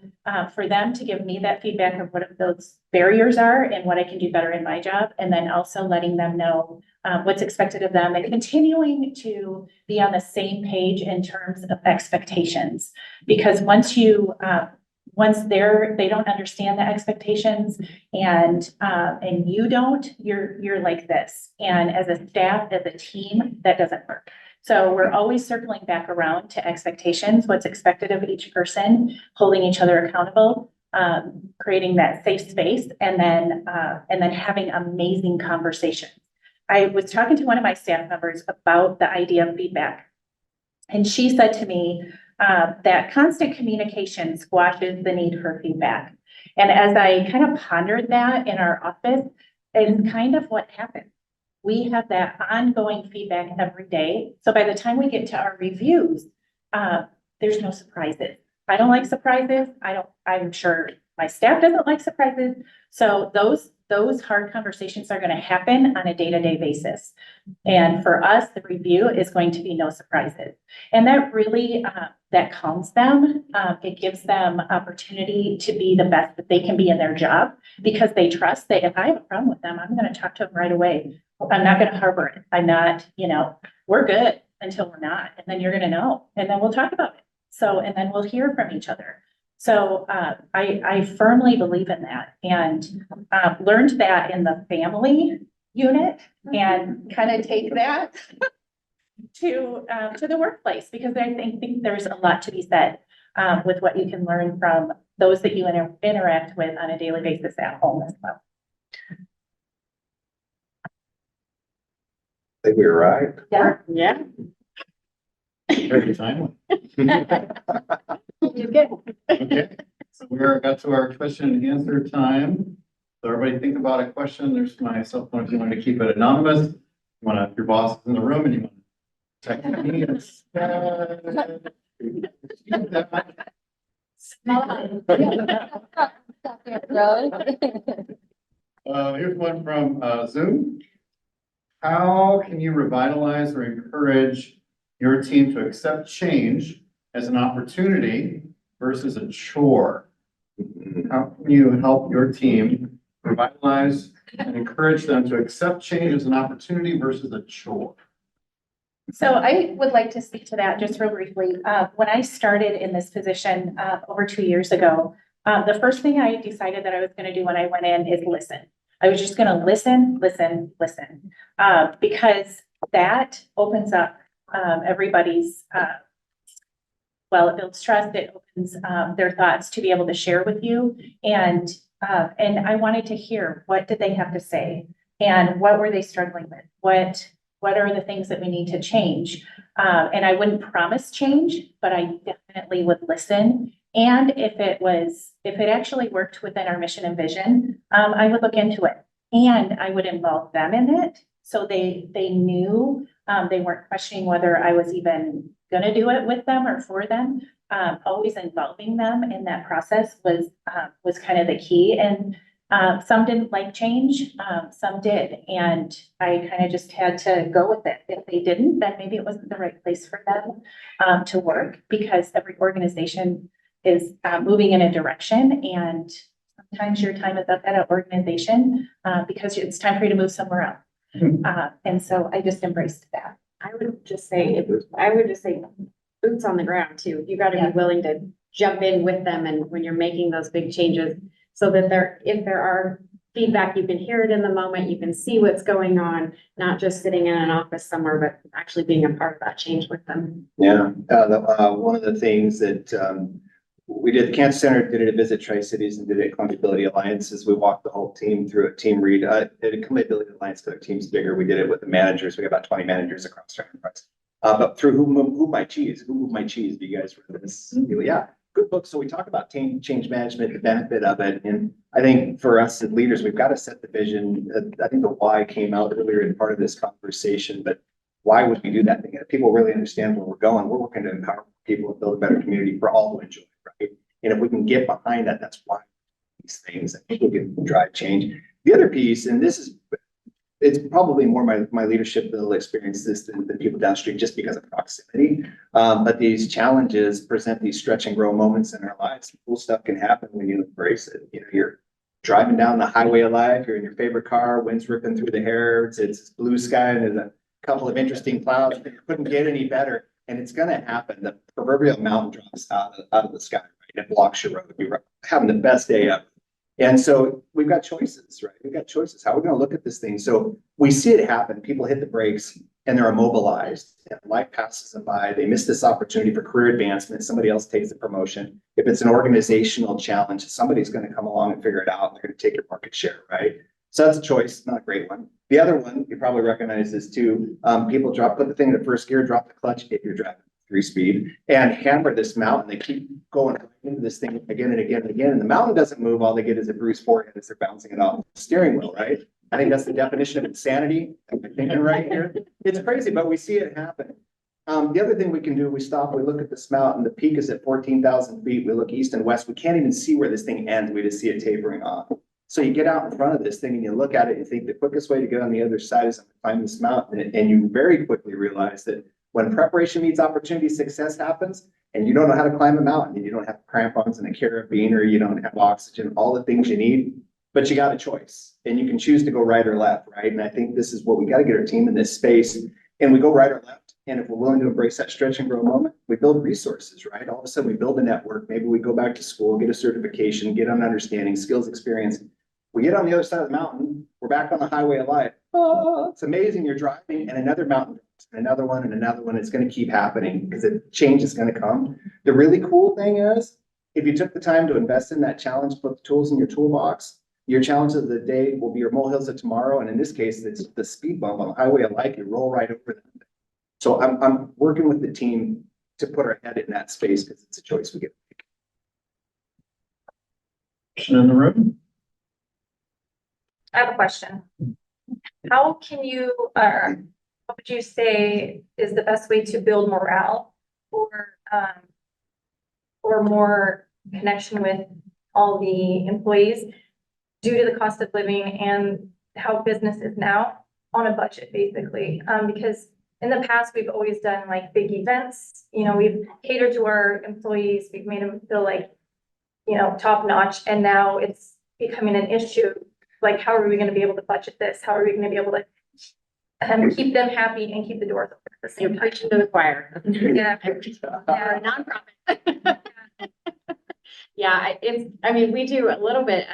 for them to give me that feedback of what those barriers are and what I can do better in my job, and then also letting them know what's expected of them, and continuing to be on the same page in terms of expectations. Because once they don't understand the expectations, and you don't, you're like this. And as a staff, as a team, that doesn't work. So we're always circling back around to expectations, what's expected of each person, holding each other accountable, creating that safe space, and then having amazing conversations. I was talking to one of my staff members about the idea of feedback, and she said to me that constant communication squashes the need for feedback. And as I kind of pondered that in our office, it's kind of what happened. We have that ongoing feedback every day. So by the time we get to our reviews, there's no surprises. I don't like surprises. I'm sure my staff doesn't like surprises. So those those hard conversations are gonna happen on a day-to-day basis. And for us, the review is going to be no surprises. And that really, that calms them. It gives them opportunity to be the best that they can be in their job because they trust that if I have a problem with them, I'm gonna talk to them right away. I'm not gonna harbor it. I'm not, we're good until we're not, and then you're gonna know, and then we'll talk about it. So, and then we'll hear from each other. So, I firmly believe in that and, learned that in the family unit and kind of take that to the workplace, because I think there's a lot to be said, with what you can learn from those that you interact with on a daily basis at home as well. I think we were right. Yeah. Very timely. You're good. Okay, so got to our question and answer time. So everybody think about a question. There's my cell phone if you want to keep it anonymous. If your boss is in the room and you want to text me, it's, here's one from Zoom. How can you revitalize or encourage your team to accept change as an opportunity versus a chore? How can you help your team revitalize and encourage them to accept change as an opportunity versus a chore? So I would like to speak to that just real briefly. When I started in this position over 2 years ago, the first thing I decided that I was going to do when I went in is listen. I was just going to listen, because that opens up everybody's, it builds trust. It opens their thoughts to be able to share with you. And I wanted to hear, what did they have to say? And what were they struggling with? What are the things that we need to change? And I wouldn't promise change, but I definitely would listen. And if it actually worked within our mission and vision, I would look into it and I would involve them in it. So they knew, they weren't questioning whether I was even gonna do it with them or for them. Always involving them in that process was kind of the key. And some didn't like change, some did. And I kind of just had to go with it. If they didn't, then maybe it wasn't the right place for them to work, because every organization is moving in a direction, and sometimes your time is up at an organization because it's time for you to move somewhere else. And so I just embraced that. I would just say boots on the ground too. You got to be willing to jump in with them, and when you're making those big changes, so that if there are feedback, you can hear it in the moment, you can see what's going on, not just sitting in an office somewhere, but actually being a part of that change with them. Yeah, one of the things that we did, the Cancer Center did it at Visit Tri-Cities and did it at Accountability Alliance, is we walked the whole team through a team read. At Accountability Alliance, because our team's bigger, we did it with the managers. We got about 20 managers across our enterprise. But through Who Moved My Cheese? Who Moved My Cheese? Do you guys read this? Yeah, good book. So we talk about change management, the benefit of it. And I think for us as leaders, we've got to set the vision. I think the why came out earlier in part of this conversation, but why would we do that thing? If people really understand where we're going, we're working to empower people and build a better community for all to enjoy, right? And if we can get behind that, that's why these things, I think we can drive change. The other piece, and it's probably more my leadership that'll experience this than people downstream, just because of proximity. But these challenges present these stretch and grow moments in our lives. Cool stuff can happen when you embrace it. You're driving down the highway of life, you're in your favorite car, wind's ripping through the hair, it's blue sky, and there's a couple of interesting clouds, but you couldn't get any better. And it's gonna happen. The proverbial mountain drops out of the sky, right? It blocks your road. You're having the best day ever. And so we've got choices, right? We've got choices. How are we going to look at this thing? So we see it happen. People hit the brakes and they're immobilized. And life passes them by. They miss this opportunity for career advancement. Somebody else takes the promotion. If it's an organizational challenge, somebody's going to come along and figure it out. They're going to take your market share, right? So that's a choice, not a great one. The other one, you probably recognize this too. People put the thing in the first gear, drop the clutch if you're driving 3-speed, and hammer this mountain. They keep going into this thing again and again and again. And the mountain doesn't move. All they get is a bruised forehead as they're bouncing it off the steering wheel, right? I think that's the definition of insanity. Am I thinking right here? It's crazy, but we see it happen. The other thing we can do, we stop, we look at this mountain. The peak is at 14,000 feet. We look east and west. We can't even see where this thing ends. We just see it tapering off. So you get out in front of this thing and you look at it and think the quickest way to get on the other side is to climb this mountain. And you very quickly realize that when preparation meets opportunity, success happens. And you don't know how to climb a mountain, and you don't have crampons and a carabiner, you don't have oxygen, all the things you need, but you got a choice and you can choose to go right or left, right? And I think this is what we got to get our team in this space, and we go right or left. And if we're willing to embrace that stretch and grow moment, we build resources, right? All of a sudden we build a network. Maybe we go back to school, get a certification, get an understanding, skills, experience. We get on the other side of the mountain, we're back on the highway of life. Oh, it's amazing. You're driving and another mountain, another one and another one. It's going to keep happening because change is going to come. The really cool thing is, if you took the time to invest in that challenge, put the tools in your toolbox, your challenge of the day will be your molehills of tomorrow. And in this case, it's the speed bump on the highway of life. You roll right over them. So I'm working with the team to put our head in that space because it's a choice we get. Question in the room? I have a question. How can you, what would you say is the best way to build morale or more connection with all the employees due to the cost of living and how business is now on a budget, basically? Because in the past, we've always done like big events, you know, we've catered to our employees, we've made them feel like, you know, top notch, and now it's becoming an issue. Like, how are we going to be able to budget this? How are we going to be able to keep them happy and keep the doors open at the same You're time? preaching to the choir. Yeah. We're a nonprofit. Yeah, I mean, we do a little bit,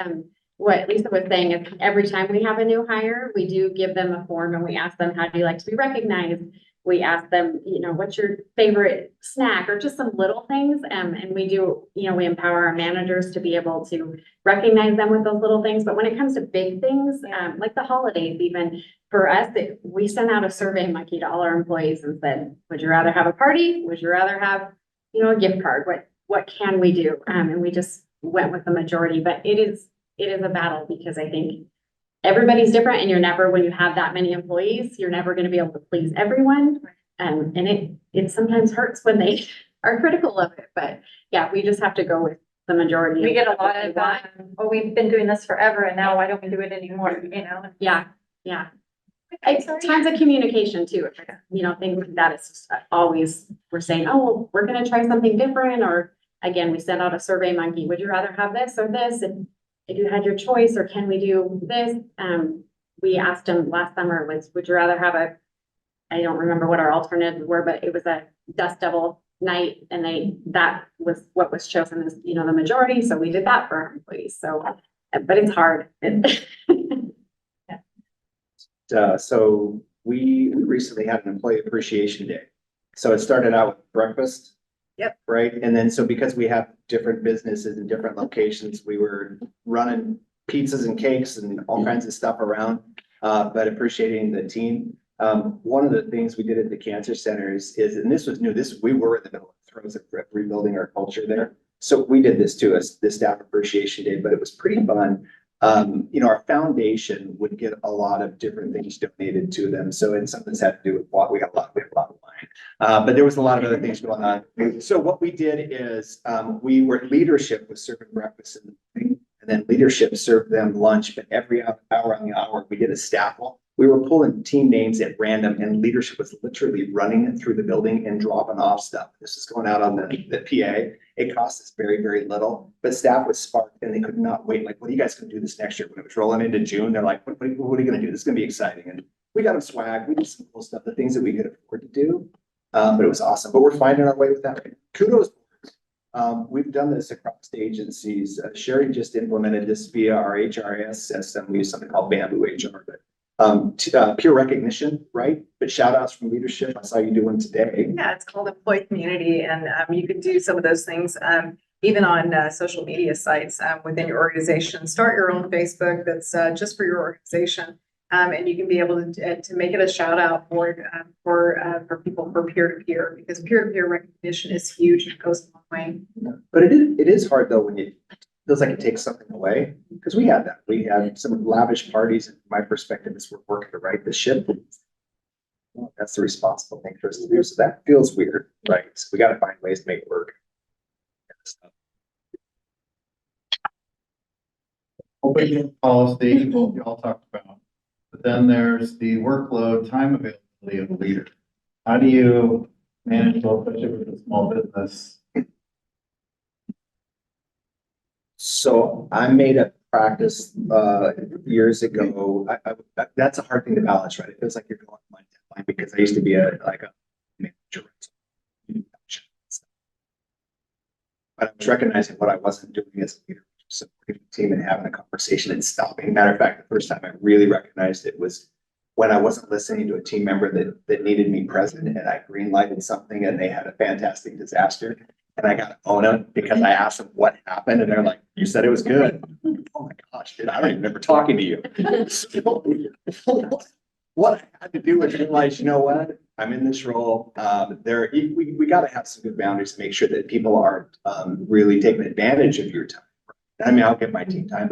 what Lisa was saying is every time we have a new hire, we do give them a form and we ask them, how do you like to be recognized? We ask them, you know, what's your favorite snack, or just some little things. And we do, you know, we empower our managers to be able to recognize them with those little things. But when it comes to big things, like the holidays, even for us, we sent out a survey monkey to all our employees and said, would you rather have a party? Would you rather have, you know, a gift card? What can we do? And we just went with the majority, but it is a battle because I think everybody's different, and you're never, when you have that many employees, you're never going to be able to please everyone. And it sometimes hurts when they are critical of it, but yeah, we just have to go with the majority. We get a lot of that. Oh, we've been doing this forever and now why don't we do it anymore, you know? Yeah. Tons of communication too. You know, things like that. It's just always, we're saying, oh, well, we're going to try something different. Or again, we sent out a survey monkey. Would you rather have this or this? And if you had your choice, or can we do this? We asked them last summer would you rather have I don't remember what our alternatives were, but it was a dust devil night, and that was what was chosen as, you know, the majority. So we did that for our employees. So, but it's hard. So we recently had an employee appreciation day. So it started out with breakfast. Yep. Right. And then, so because we have different businesses in different locations, we were running pizzas and cakes and all kinds of stuff around, but appreciating the team. One of the things we did at the cancer centers is, and this was new, we were in the middle of the throes of rebuilding our culture there. So we did this too, as the staff appreciation day, but it was pretty fun. You know, our foundation would get a lot of different things donated to them. So, and some of this had to do with what we had a lot of wine, but there was a lot of other things going on. So what we did is, leadership was serving breakfast in the morning, and then leadership served them lunch, but every hour on the hour, we did a staffle. We were pulling team names at random, and leadership was literally running through the building and dropping off stuff. This is going out on the PA. It cost us very, very little, but staff was sparked and they could not wait. Like, what are you guys going to do this next year? When it was rolling into June, they're like, what are you going to do? This is going to be exciting. And we got them swag. We did some cool stuff, the things that we could afford to do. But it was awesome. But we're finding our way with that. Right? Kudos. We've done this across the agencies. Sherry just implemented this via our HRIS system. We use something called Bamboo HR, but peer recognition, right? But shout outs from leadership. I saw you do one today. Yeah, it's called employee community, and you can do some of those things even on social media sites within your organization. Start your own Facebook that's just for your organization, and you can be able to make it a shout out board for people, for peer to peer, because peer to peer recognition is huge and goes a long way. But it is hard though when it feels like it takes something away, because we had that. We had some lavish parties, and from my perspective is we're working to right the ship. Well, that's the responsible thing for us to do. So that feels weird, right? So we got to find ways to make it work. open policy, you all talked about. But then there's the workload, time availability of the leader. How do you manage both, especially with a small business? So I made a practice, years ago. That's a hard thing to balance, right? It feels like you're going on deadline because I used to be a manager. But I was recognizing what I wasn't doing as a leader, supporting the team and having a conversation and stopping. Matter of fact, the first time I really recognized it was when I wasn't listening to a team member that needed me present, and I green lighted something and they had a fantastic disaster. And I got to own it because I asked them what happened and they're like, you said it was good. Oh my gosh, dude, I don't even remember talking to you. What I had to do was realize, you know what, I'm in this role. We got to have some good boundaries to make sure that people aren't really taking advantage of your time. I mean, I'll get my team time,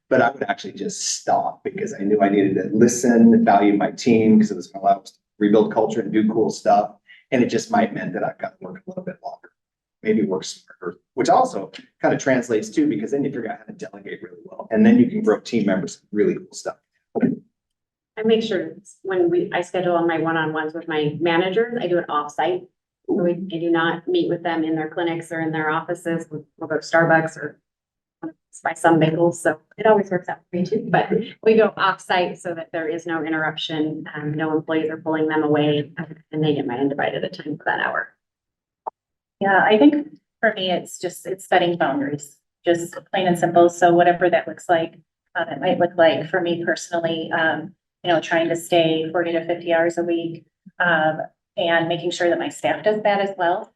but I would actually just stop because I knew I needed to listen, value my team because it was going to allow us to rebuild culture and do cool stuff. And it just might meant that I've got to work a little bit longer, maybe work smarter, which also kind of translates too, because then you figure out how to delegate really well. And then you can grow team members, really cool stuff. I make sure when I schedule on my one-on-ones with my managers, I do it off-site. So I do not meet with them in their clinics or in their offices. We'll go to Starbucks or buy some bagels. So it always works out for me too, but we go off-site so that there is no interruption. No employees are pulling them away and they get my undivided attention for that hour. Yeah, I think for me, it's setting boundaries, just plain and simple. So whatever that looks like, it might look like for me personally, trying to stay 40 to 50 hours a week, and making sure that my staff does that as well.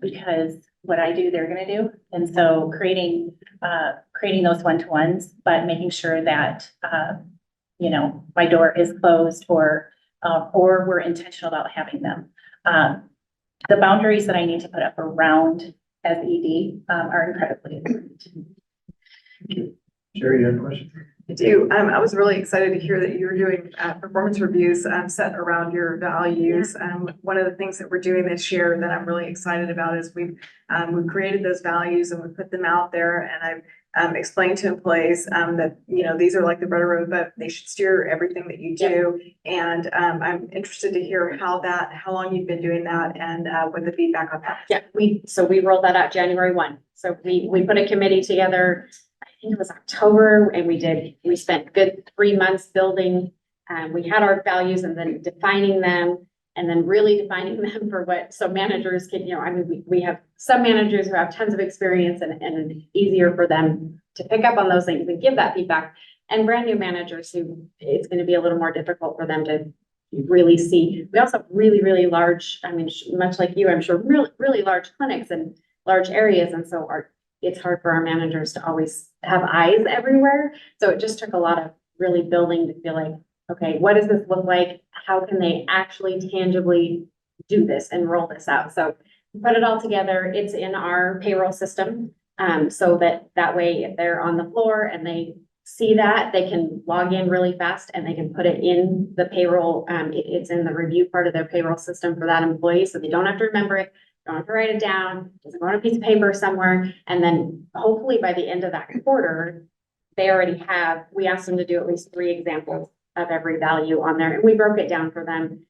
Because what I do, they're going to do. And so creating those one-to-ones, but making sure that, my door is closed or we're intentional about having them. The boundaries that I need to put up around as ED are incredibly important. Sherry, you have a question? I do. I was really excited to hear that you're doing performance reviews set around your values. One of the things that we're doing this year that I'm really excited about is we've created those values and we put them out there, and I've explained to employees that these are like the rudder road, but they should steer everything that you do. And I'm interested to hear how long you've been doing that and what the feedback on that. Yeah, we rolled that out January 1. So we put a committee together. I think it was October, and we spent good 3 months building. We had our values and then defining them, and then really defining them for so managers can, we have some managers who have tons of experience and easier for them to pick up on those things and give that feedback. And brand new managers who it's going to be a little more difficult for them to really see. We also have really, really large, much like you, I'm sure, really, really large clinics and large areas. And so it's hard for our managers to always have eyes everywhere. So it just took a lot of really building to feel like, okay, what does this look like? How can they actually tangibly do this and roll this out? So put it all together. It's in our payroll system. So that way, if they're on the floor and they see that, they can log in really fast and they can put it in the payroll. It's in the review part of their payroll system for that employee. So they don't have to remember it. Don't have to write it down, doesn't go on a piece of paper somewhere. And then hopefully by the end of that quarter, they already we asked them to do at least 3 examples of every value on there. And we broke it down for them.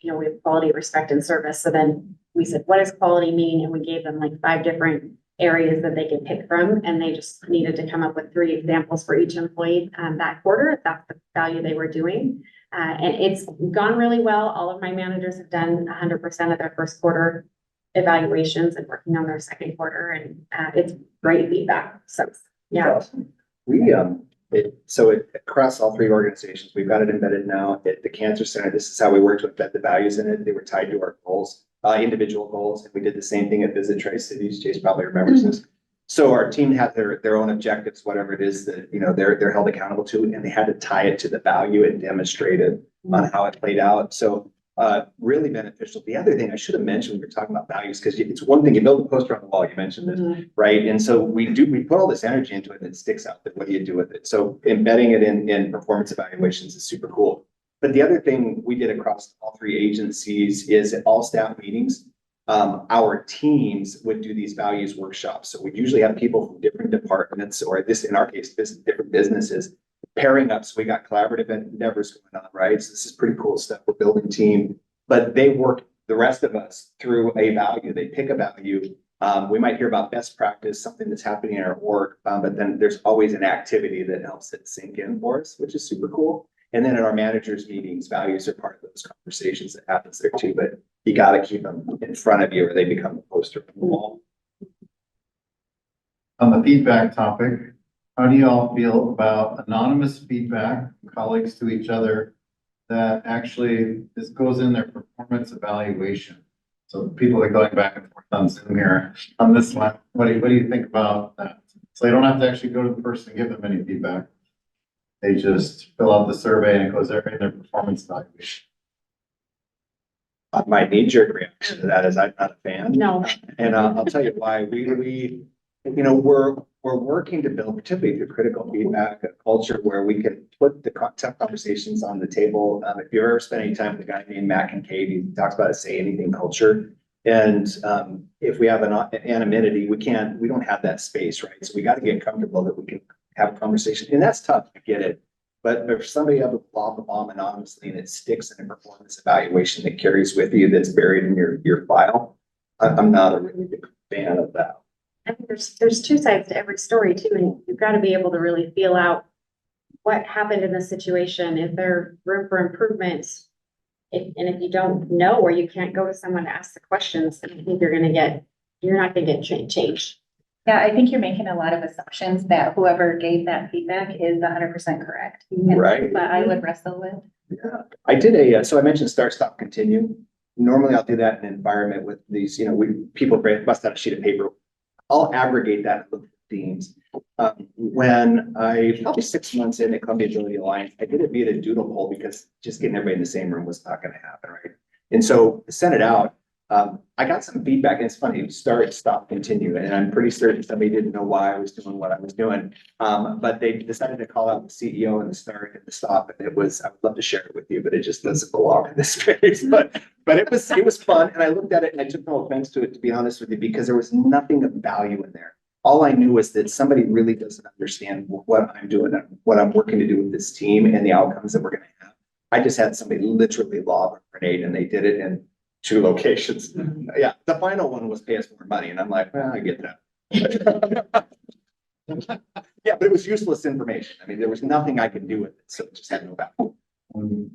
We have quality, respect, and service. So then we said, what does quality mean? And we gave them like 5 different areas that they could pick from. And they just needed to come up with 3 examples for each employee that quarter, if that's the value they were doing. And it's gone really well. All of my managers have done 100% of their first quarter evaluations and working on their second quarter, and it's great feedback. So yeah. Across all 3 organizations, we've got it embedded now at the Cancer Center. This is how we worked to embed the values in it. They were tied to our goals, individual goals. And we did the same thing at Visit Tri-Cities. Chase probably remembers this. So our team had their own objectives, whatever it is that, they're held accountable to, and they had to tie it to the value and demonstrate it on how it played out. So really beneficial. The other thing I should have mentioned when we were talking about values, because it's one thing, you build a poster on the wall, you mentioned this, right? And so we put all this energy into it and it sticks out, but what do you do with it? So embedding it in performance evaluations is super cool. But the other thing we did across all 3 agencies is at all staff meetings, our teams would do these values workshops. So we'd usually have people from different departments, or this, in our case, different businesses, pairing up. So we got collaborative endeavors going on, right? So this is pretty cool stuff. We're building team, but they work the rest of us through a value. They pick a value. We might hear about best practice, something that's happening in our work, but then there's always an activity that helps it sink in for us, which is super cool. And then in our managers meetings, values are part of those conversations that happens there too, but you got to keep them in front of you or they become a poster on the wall. On the feedback topic, how do you all feel about anonymous feedback from colleagues to each other that actually this goes in their performance evaluation? So people are going back and forth on Zoom here on this one. What do you think about that? So they don't have to actually go to the person and give them any feedback. They just fill out the survey and it goes there in their performance evaluation. My knee-jerk reaction to that is I'm not a fan. No. And I'll tell you why. We're working to build, particularly through critical feedback, a culture where we can put the tough conversations on the table. If you've ever spent any time with a guy named Mac and Kate, he talks about a say anything culture. And if we have an anonymity, we don't have that space, right? So we got to get comfortable that we can have a conversation, and that's tough. I get it. But if somebody ever lob the bomb anonymously and it sticks in a performance evaluation that carries with you, that's buried in your file, I'm not a really big fan of that. I think there's two sides to every story too, and you've got to be able to really feel out what happened in the situation. Is there room for improvement? And if you don't know, or you can't go to someone to ask the questions, I think you're not gonna get change. Yeah, I think you're making a lot of assumptions that whoever gave that feedback is 100% correct. Right. But I would wrestle with. Yeah, I did so I mentioned start, stop, continue. Normally I'll do that in an environment with these, people bust out a sheet of paper. I'll aggregate that and look for themes. When probably 6 months in at Columbia Agility Alliance, I did it via the doodle poll because just getting everybody in the same room was not going to happen, right? And so I sent it out. I got some feedback, and it's funny, start, stop, continue. And I'm pretty certain somebody didn't know why I was doing what I was doing. But they decided to call out the CEO and the start and the stop. And I would love to share it with you, but it just doesn't belong in this space. But it was fun. And I looked at it and I took no offense to it, to be honest with you, because there was nothing of value in there. All I knew was that somebody really doesn't understand what I'm doing, what I'm working to do with this team and the outcomes that we're going to have. I just had somebody literally lob a grenade, and they did it in 2 locations. Yeah, the final one was pay us more money, and I'm like, well, I get that. Yeah, but it was useless information. I mean, there was nothing I could do with it, so it just had no value.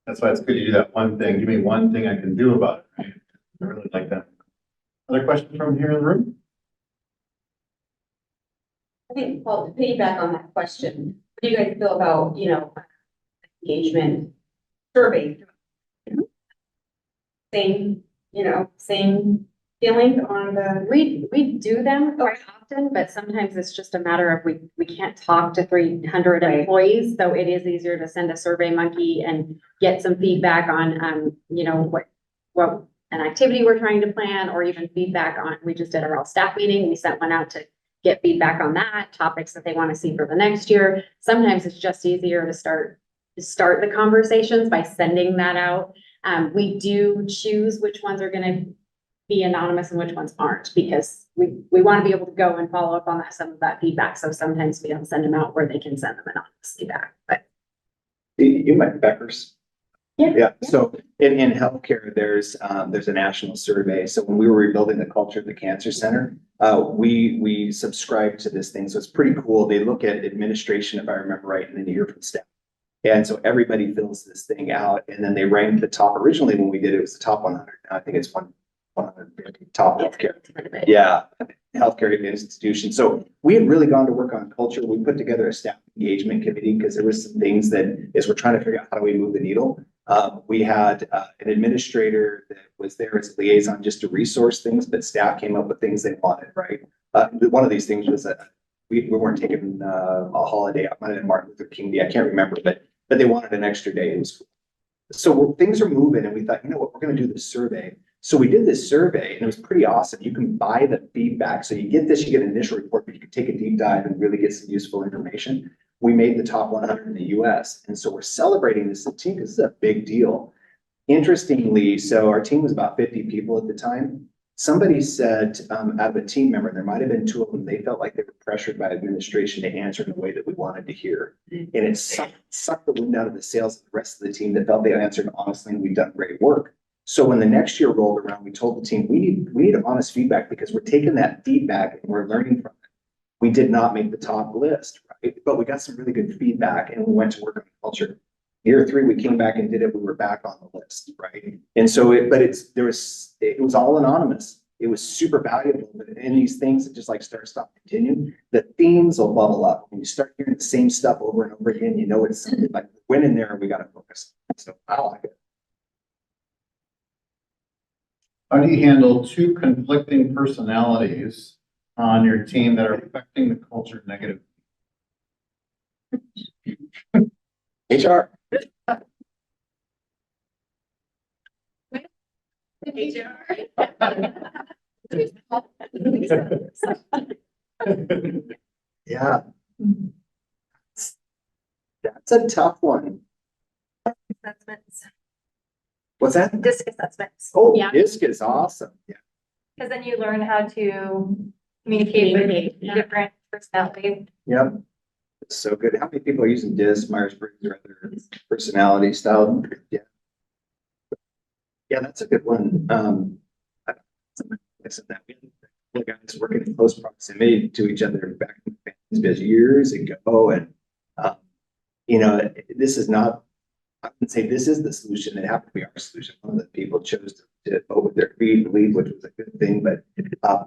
That's why it's good to do that one thing. Give me one thing I can do about it, right? I really like that. Other questions from here in the room? I think, well, to piggyback on that question, what do you guys feel about, engagement surveys? Same feeling on the. We do them quite often, but sometimes it's just a matter of we can't talk to 300 employees, so it is easier to send a survey monkey and get some feedback on, what an activity we're trying to plan, or even feedback on, we just did our all staff meeting, we sent one out to get feedback on that, topics that they want to see for the next year. Sometimes it's just easier to start the conversations by sending that out. We do choose which ones are going to be anonymous and which ones aren't, because we want to be able to go and follow up on some of that feedback. So sometimes we don't send them out where they can send them anonymously back. But You might Beckers. Yeah. Yeah. So in healthcare, there's a national survey. So when we were rebuilding the culture of the cancer center, we subscribed to this thing. So it's pretty cool. They look at administration, if I remember right, and then you hear from staff. And so everybody fills this thing out, and then they rank the top. Originally, when we did it, it was the top 100. Now I think it's 150 top healthcare. Yeah, healthcare institution. So we had really gone to work on culture. We put together a staff engagement committee because there was some things that, as we're trying to figure out how do we move the needle. We had an administrator that was there as a liaison just to resource things, but staff came up with things they wanted. Right. One of these things was we weren't taking a holiday. I might have been Martin Luther King Day. I can't remember, but they wanted an extra day. It was, so things are moving, and we thought, you know what, we're going to do this survey. So we did this survey, and it was pretty awesome. You can buy the feedback. So you get an initial report, but you can take a deep dive and really get some useful information. We made the top 100 in the US. And so we're celebrating this team. This is a big deal. Interestingly, so our team was about 50 people at the time. Somebody said, out of a team member, there might have been two of them, they felt like they were pressured by administration to answer in the way that we wanted to hear. And it sucked the wind out of the sails of the rest of the team that felt they answered honestly and we've done great work. So when the next year rolled around, we told the team, we need honest feedback because we're taking that feedback and we're learning from it. We did not make the top list, right? But we got some really good feedback and we went to work on culture. Year 3, we came back and did it. We were back on the list, right? And so it was all anonymous. It was super valuable. But in these things that just like start, stop, continue, the themes will bubble up. When you start hearing the same stuff over and over again, you know it's something like we're in there and we got to focus. So I like it. How do you handle 2 conflicting personalities on your team that are affecting the culture negatively? HR. Yeah. That's a tough one. Assessments, What's that? disc assessments, Oh, Yeah. DISC is awesome. Yeah. because then you learn how to communicate with different personalities. Yep. It's so good. How many people are using DISC, Myers-Briggs, or other personality style? Yeah. Yeah, that's a good one. I said that we had guys working in close proximity to each other back in the families years ago. And, this is not, I wouldn't say this is the solution. It happened to be our solution. One of the people chose to vote with their feet, believe, which was a good thing, but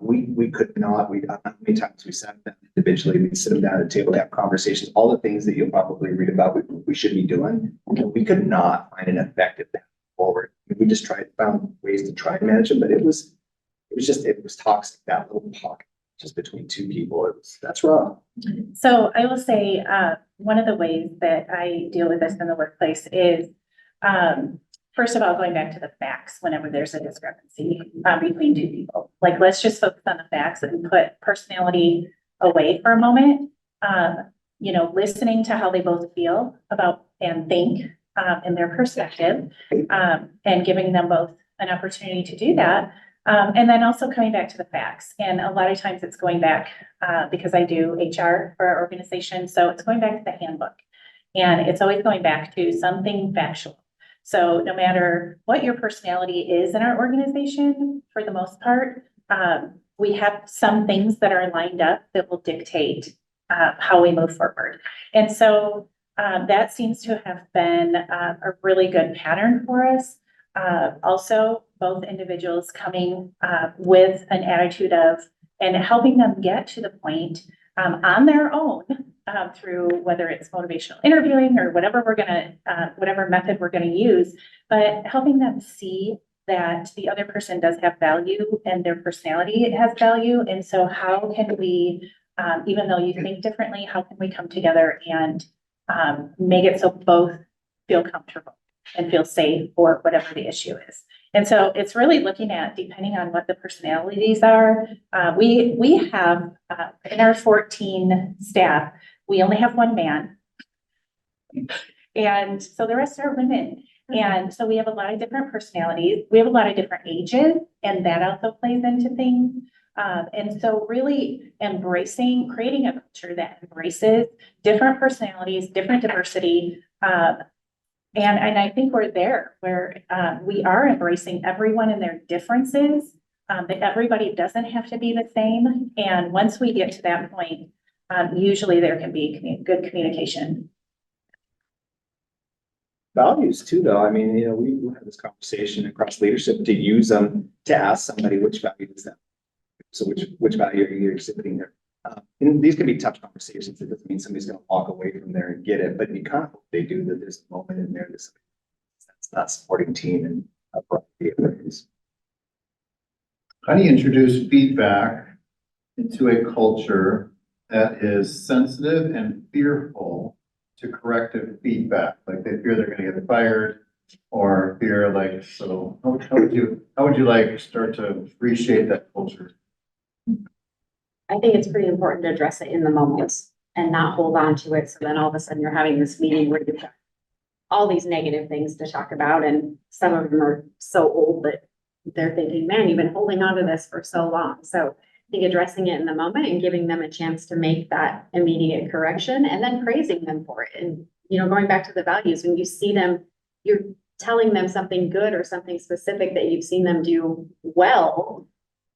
we could not, how many times we sat down individually, we'd sit them down at a table, have conversations, all the things that you'll probably read about we should be doing. We could not find an effective path forward. We just found ways to try and manage them, but it was toxic, that little pocket just between 2 people. That's rough. So I will say, one of the ways that I deal with this in the workplace is, first of all, going back to the facts whenever there's a discrepancy between 2 people. Like, let's just focus on the facts and put personality away for a moment. Listening to how they both feel about and think in their perspective, and giving them both an opportunity to do that. And then also coming back to the facts. And a lot of times it's going back, because I do HR for our organization. So it's going back to the handbook, and it's always going back to something factual. So no matter what your personality is in our organization, for the most part, we have some things that are lined up that will dictate how we move forward. And so that seems to have been a really good pattern for us. Also, both individuals coming with an attitude of, and helping them get to the point on their own through whether it's motivational interviewing or whatever whatever method we're gonna use, but helping them see that the other person does have value and their personality has value. And so how can we, even though you think differently, how can we come together and make it so both feel comfortable and feel safe for whatever the issue is? And so it's really looking at, depending on what the personalities are, we have, in our 14 staff, we only have 1 man. And so the rest are women. And so we have a lot of different personalities. We have a lot of different ages, and that also plays into things. And so really creating a culture that embraces different personalities, different diversity. And I think we're there where we are embracing everyone and their differences, that everybody doesn't have to be the same. And once we get to that point, usually there can be good communication. Values too, though. I mean, we had this conversation across leadership to use them to ask somebody which value is that. So which value are you exhibiting there? And these can be tough conversations. It doesn't mean somebody's going to walk away from there and get it, but you kind of hope they do, that there's a moment in there that's not supporting team and a variety of things. How do you introduce feedback into a culture that is sensitive and fearful to corrective feedback? Like they fear they're gonna get fired, or fear like, so how would you like start to reshape that culture? I think it's pretty important to address it in the moment and not hold on to it. So then all of a sudden you're having this meeting where you've got all these negative things to talk about, and some of them are so old that they're thinking, man, you've been holding on to this for so long. So I think addressing it in the moment and giving them a chance to make that immediate correction and then praising them for it. And, going back to the values, when you see them, you're telling them something good or something specific that you've seen them do well,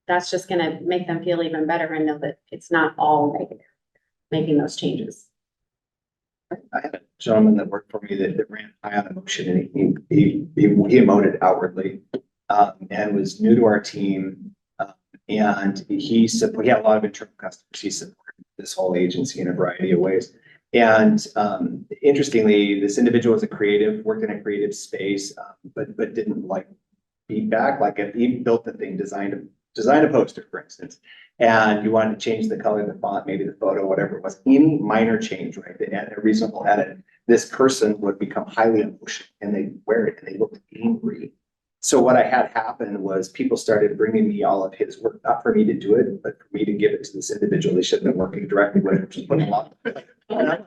that's just gonna make them feel even better and know that it's not all negative, making those changes. I had a gentleman that worked for me that ran high on emotion, and he emoted outwardly, and was new to our team. And he had a lot of internal customers. He supported this whole agency in a variety of ways. And interestingly, this individual was a creative, worked in a creative space, but didn't like feedback. Like if he built the thing, designed a poster, for instance, and you wanted to change the color, the font, maybe the photo, whatever it was, any minor change, right? They add a reasonable edit. This person would become highly emotional and they wear it and they looked angry. So what I had happen was people started bringing me all of his work, not for me to do it, but for me to give it to this individual. They should have been working directly with him, just putting a lot. And I'm like,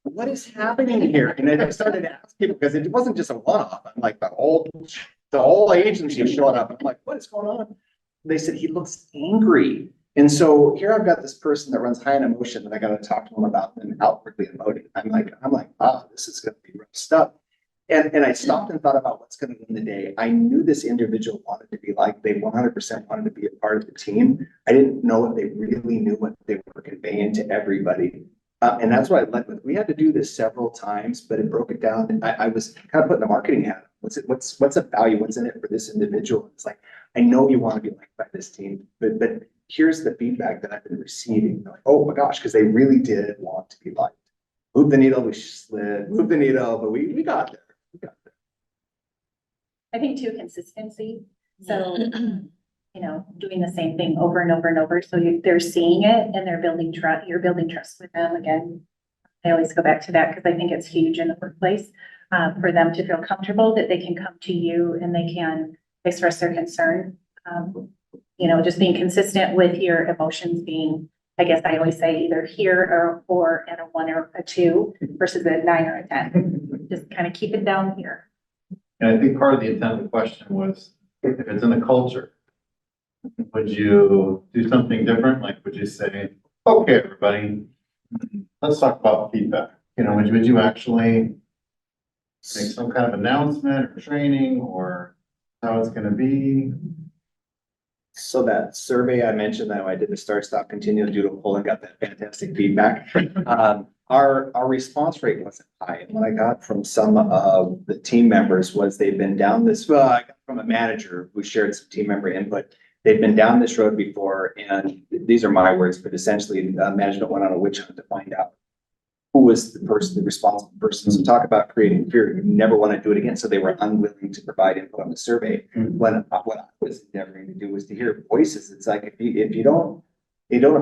what is happening here? And then I started to ask people, because it wasn't just a one-off. I'm like, the whole agency is showing up. I'm like, what is going on? They said, he looks angry. And so here I've got this person that runs high in emotion that I got to talk to him about them outwardly emoting. I'm like, this is going to be rough stuff. And I stopped and thought about what's going to win the day. I knew this individual wanted to be like, they 100% wanted to be a part of the team. I didn't know if they really knew what they were conveying to everybody. And that's what I led with. We had to do this several times, but it broke it down. I was kind of putting the marketing hat. What's a value? What's in it for this individual? It's like, I know you want to be liked by this team, but here's the feedback that I've been receiving. Like, oh my gosh, because they really did want to be liked. Move the needle, we slid, move the needle, but we got there. I think too, consistency. So, doing the same thing over and over and over. So they're seeing it and they're building trust, you're building trust with them. Again, I always go back to that because I think it's huge in the workplace, for them to feel comfortable that they can come to you and they can express their concern. Just being consistent with your emotions being, I guess I always say either here or at a 1 or a 2 versus a 9 or a 10. Just kind of keep it down here. And I think part of the intent of the question was, if it's in the culture, would you do something different? Like, would you say, okay, everybody, let's talk about feedback? Would you actually make some kind of announcement or training or how it's gonna be? So that survey I mentioned that I did the start, stop, continue, doodle poll and got that fantastic feedback. Our response rate wasn't high. And what I got from some of the team members was they've been down this, I got from a manager who shared some team member input. They've been down this road before, and these are my words, but essentially management went on a witch hunt to find out who was the responsible person. So talk about creating fear. You never want to do it again. So they were unwilling to provide input on the survey. What I was endeavoring to do was to hear voices. It's like, if you don't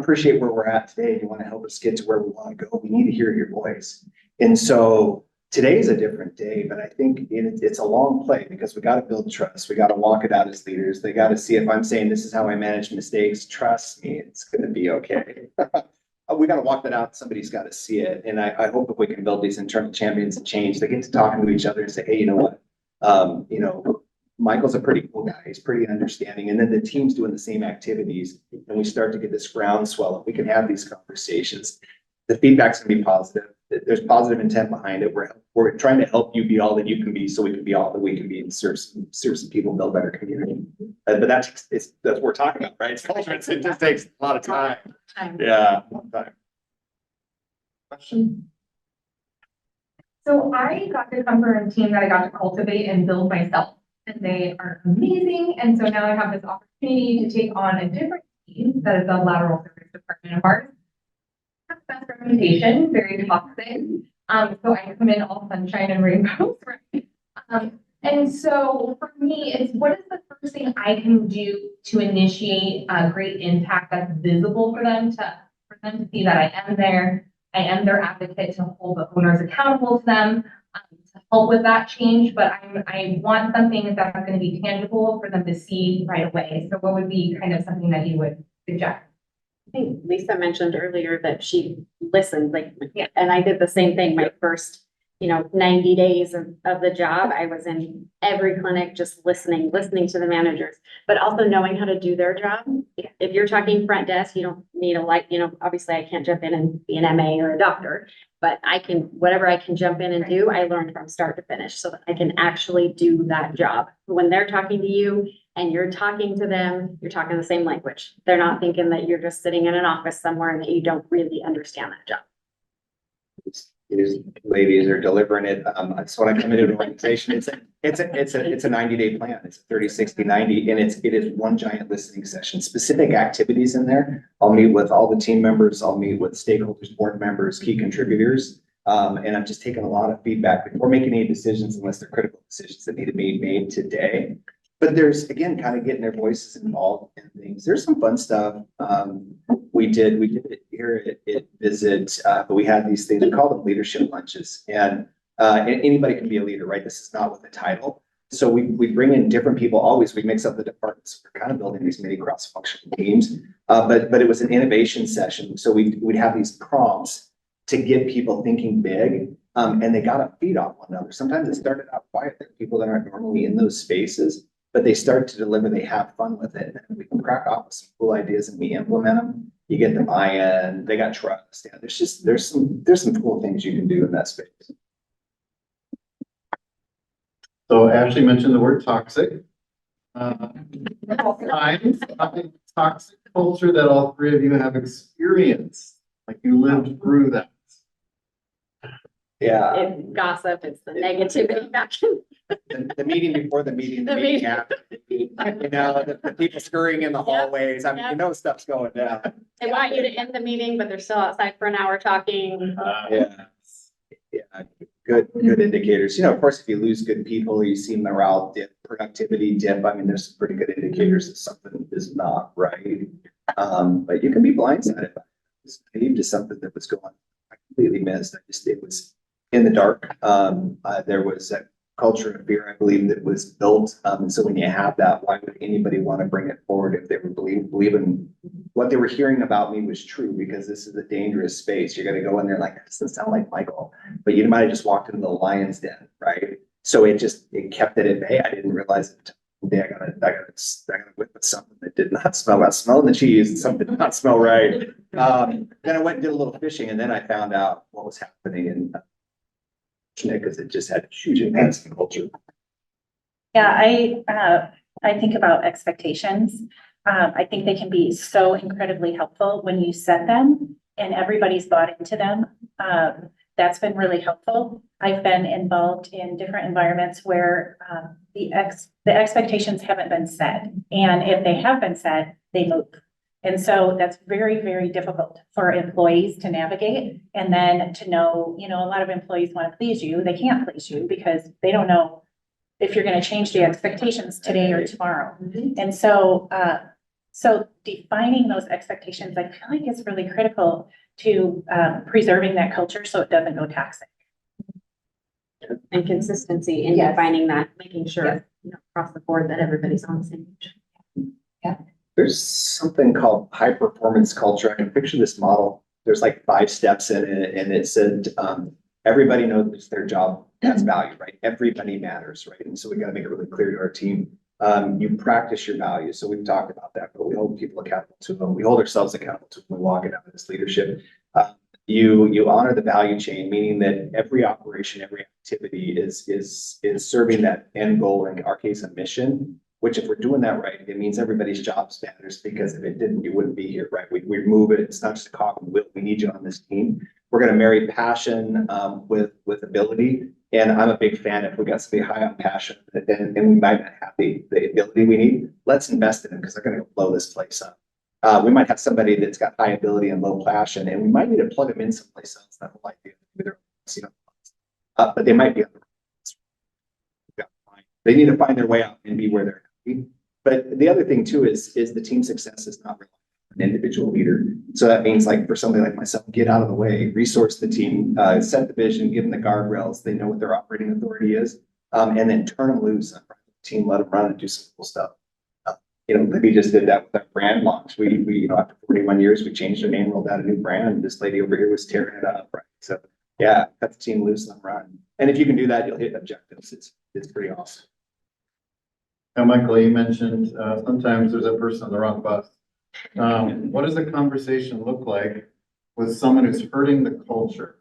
appreciate where we're at today, you want to help us get to where we want to go, we need to hear your voice. And so today's a different day, but I think it's a long play because we got to build trust. We got to walk it out as leaders. They got to see if I'm saying this is how I manage mistakes, trust me, it's going to be okay. We got to walk that out. Somebody's got to see it. And I hope if we can build these internal champions of change, they get to talking to each other and say, hey, you know what? Michael's a pretty cool guy. He's pretty understanding. And then the team's doing the same activities and we start to get this groundswell. We can have these conversations. The feedback's gonna be positive. There's positive intent behind it. We're trying to help you be all that you can be so we can be all that we can be and serve some people, build better community. But that's what we're talking about, right? It's culture. It just takes a lot of time. Yeah. Time. Question? So I got to come from a team that I got to cultivate and build myself, and they are amazing. And so now I have this opportunity to take on a different team that is a lateral service department of ours. Has best reputation, very toxic. So I come in all sunshine and rainbows, right? And so for me, it's what is the first thing I can do to initiate a great impact that's visible for them to see that I am there. I am their advocate to hold the owners accountable to them, to help with that change, but I want something that's going to be tangible for them to see right away. So what would be kind of something that you would suggest? I think Lisa mentioned earlier that she listened, and I did the same thing. My first 90 days of the job, I was in every clinic, just listening to the managers, but also knowing how to do their job. If you're talking front desk, you don't need obviously I can't jump in and be an MA or a doctor, but whatever I can jump in and do, I learned from start to finish so that I can actually do that job. When they're talking to you and you're talking to them, you're talking the same language. They're not thinking that you're just sitting in an office somewhere and that you don't really understand that job. These ladies are delivering it. So when I come into an organization, it's a 90-day plan. It's 30, 60, 90, and it is one giant listening session. Specific activities in there. I'll meet with all the team members. I'll meet with stakeholders, board members, key contributors. And I'm just taking a lot of feedback before making any decisions, unless they're critical decisions that need to be made today. But there's, again, kind of getting their voices involved in things. There's some fun stuff. We did it here at Visit, but we had these things, we call them leadership lunches. And anybody can be a leader, right? This is not with a title. So we bring in different people always. We mix up the departments. We're kind of building these mini cross-functional teams. But it was an innovation session. So we'd have these prompts to get people thinking big. And they got to feed off one another. Sometimes it started out quiet. There are people that aren't normally in those spaces, but they start to deliver, they have fun with it. And we can crack off with some cool ideas and we implement them. You get the buy-in, they got trust. Yeah, there's some cool things you can do in that space. So Ashley mentioned the word toxic. Toxic culture that all three of you have experienced, like you lived through that. Yeah. It's gossip, it's the negativity back in. The meeting before the meeting, the The meeting meeting. after, the people scurrying in the hallways. I mean, stuff's going down. They want you to end the meeting, but they're still outside for an hour talking. Yeah, good indicators. Of course, if you lose good people, you see morale dip, productivity dip. I mean, there's some pretty good indicators that something is not right. But you can be blindsided by it. It's naive to something that was going on. I completely missed. It was in the dark. There was a culture of fear, I believe, that was built. And so when you have that, why would anybody want to bring it forward if they were believing what they were hearing about me was true? Because this is a dangerous space. You're going to go in there like, that doesn't sound like Michael, but you might have just walked into the lion's den, right? So it kept it at bay. I didn't realize it. I got whip with something that did not smell. I was smelling the cheese and something did not smell right. Then I went and did a little fishing, and then I found out what was happening in because it just had huge impacts in culture. Yeah, I think about expectations. I think they can be so incredibly helpful when you set them and everybody's bought into them. That's been really helpful. I've been involved in different environments where the expectations haven't been set. And if they have been set, they move. And so that's very, very difficult for employees to navigate. And then to know, a lot of employees want to please you. They can't please you because they don't know if you're going to change the expectations today or tomorrow. And so, defining those expectations, I feel like it's really critical to preserving that culture so it doesn't go toxic. And consistency in Yes. defining that, making sure, across the board that everybody's on the same page. There's something called high performance culture. I can picture this model. There's like 5 steps in it, and it said everybody knows their job has value, right? Everybody matters, right? And so we got to make it really clear to our team. You practice your values. So we've talked about that, but we hold people accountable to them. We hold ourselves accountable to them. We walk it out as leadership. You honor the value chain, meaning that every operation, every activity is serving that end goal, in our case, a mission. Which if we're doing that right, it means everybody's jobs matters, because if it didn't, you wouldn't be here, right? We move it. It's not just a cog and wheel. We need you on this team. We're going to marry passion with ability. And I'm a big fan. If we got somebody high on passion and we might not have the ability we need, let's invest in them, because they're going to blow this place up. We might have somebody that's got high ability and low passion, and we might need to plug them in someplace else. That will but they might be on the they need to find their way out and be where they're happy. But the other thing too is the team success is not relying on an individual leader. So that means, like, for somebody like myself, get out of the way, resource the team, set the vision, give them the guardrails. They know what their operating authority is, and then turn them loose on the team, let them run and do some cool stuff. Libby just did that with our brand launch. We after 41 years, we changed our name, rolled out a new brand. This lady over here was tearing it up, right? So Yeah, cut the team loose and run. And if you can do that, you'll hit objectives. It's pretty awesome. Now, Michael, you mentioned, sometimes there's a person on the wrong bus. What does a conversation look like with someone who's hurting the culture?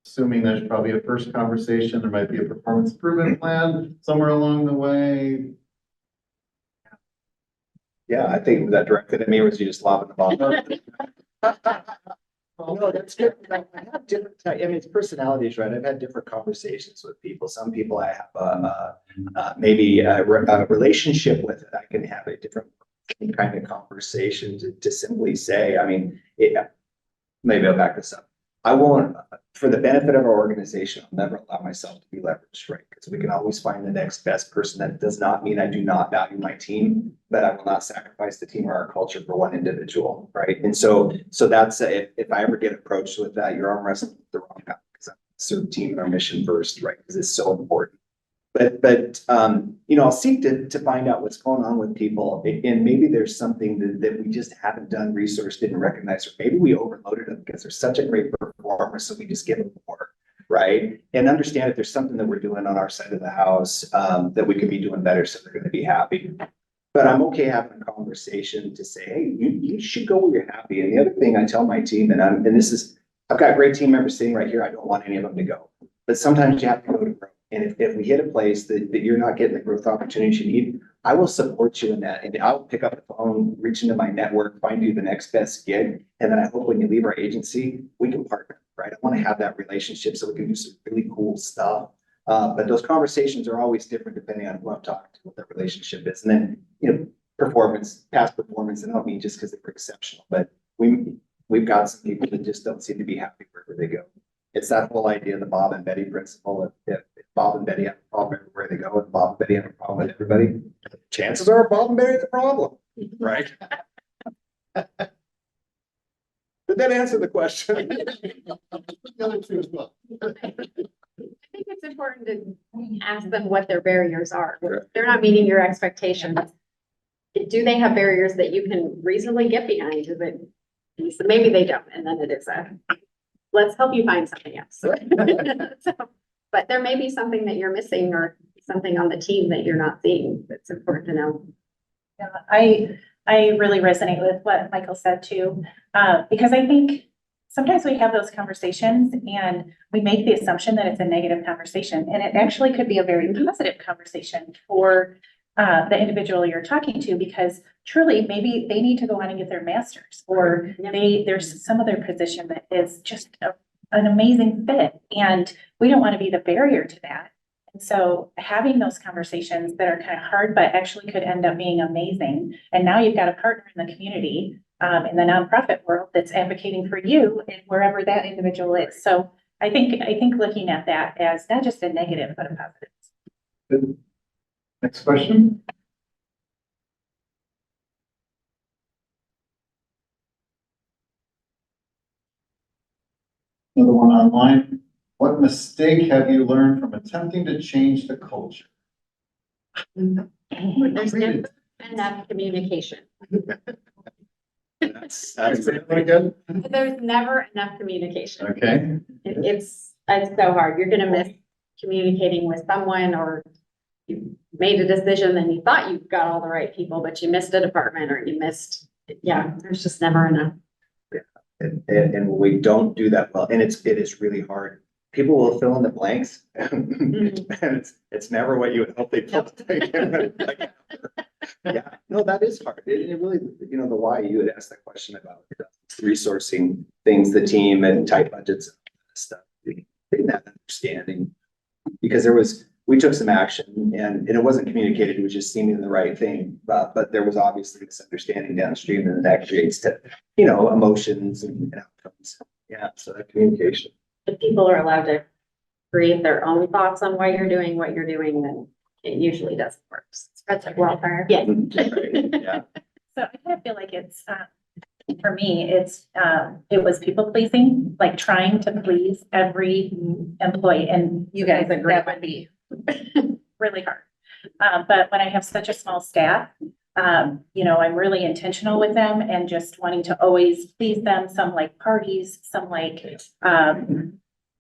Assuming there's probably a first conversation, there might be a performance improvement plan somewhere along the way. Yeah, I think that directed at me was you just lobbing the ball. No, that's good. I have different, I mean, it's personalities, right? I've had different conversations with people. Some people I have maybe a relationship with it. I can have a different kind of conversation to simply say, I mean, maybe I'll back this up. I won't, for the benefit of our organization, I'll never allow myself to be leveraged, right? Because we can always find the next best person. That does not mean I do not value my team, but I will not sacrifice the team or our culture for one individual, right? And so that's, if I ever get approached with that, you're arm wrestling with the wrong guy, because I'm serve team and our mission first, right? Because it's so important. But you know, I'll seek to find out what's going on with people, and maybe there's something that we just haven't done, resource didn't recognize, or maybe we overloaded them because they're such a great performer, so we just give them more, right? And understand if there's something that we're doing on our side of the house that we could be doing better, so they're going to be happy. But I'm okay having a conversation to say, hey, you should go where you're happy. And the other thing I tell my team, and this is, I've got great team members sitting right here. I don't want any of them to go, but sometimes you have to go to grow. And if we hit a place that you're not getting the growth opportunities you need, I will support you in that. And I'll pick up the phone, reach into my network, find you the next best gig. And then I hope when you leave our agency, we can partner, right? I want to have that relationship so we can do some really cool stuff. But those conversations are always different depending on who I'm talking to, what the relationship is. And then, you know, performance, past performance, and I don't mean just because they were exceptional, but we've got some people that just don't seem to be happy wherever they go. It's that whole idea, the Bob and Betty principle. If Bob and Betty have a problem everywhere they go, and Bob and Betty have a problem with everybody, chances are Bob and Betty are the problem, right? Did that answer the question? I think it's important to ask them what their barriers are. If they're not meeting your expectations, do they have barriers that you can reasonably get behind? Is it, so maybe they don't, and then it is let's help you find something else. So, but there may be something that you're missing or something on the team that you're not seeing that's important to know. Yeah, I really resonate with what Michael said too, because I think sometimes we have those conversations and we make the assumption that it's a negative conversation, and it actually could be a very positive conversation for the individual you're talking to, because truly maybe they need to go on and get their master's, or there's some other position that is just an amazing fit, and we don't want to be the barrier to that. And so having those conversations that are kind of hard, but actually could end up being amazing. And now you've got a partner in the community, in the nonprofit world, that's advocating for you and wherever that individual is. So I think looking at that as not just a negative, but a positive. Good. Next question. Another one online. What mistake have you learned from attempting to change the culture? There's never enough communication. That's pretty good. There's never enough communication. Okay. It's so hard. You're gonna miss communicating with someone, or you made a decision and you thought you got all the right people, but you missed a department, or you missed, there's just never enough. and we don't do that well, and it is really hard. People will fill in the blanks, and it's never what you would hope they fill. Yeah, no, that is hard. It really, you know, the why you had asked that question about resourcing things, the team and tight budgets and stuff. Getting that understanding, because we took some action and it wasn't communicated. It was just seeming the right thing, but there was obviously this understanding downstream, and that creates emotions and outcomes. Yeah, so that communication. If people are allowed to create their own thoughts on why you're doing what you're doing, then it usually doesn't work. Spreads like wildfire. Yeah. Yeah. So I kind of feel like it's, for me, it was people pleasing, like trying to please every employee, and you guys, that would be really hard. But when I have such a small staff, you know, I'm really intentional with them and just wanting to always please them. Some like parties, some like,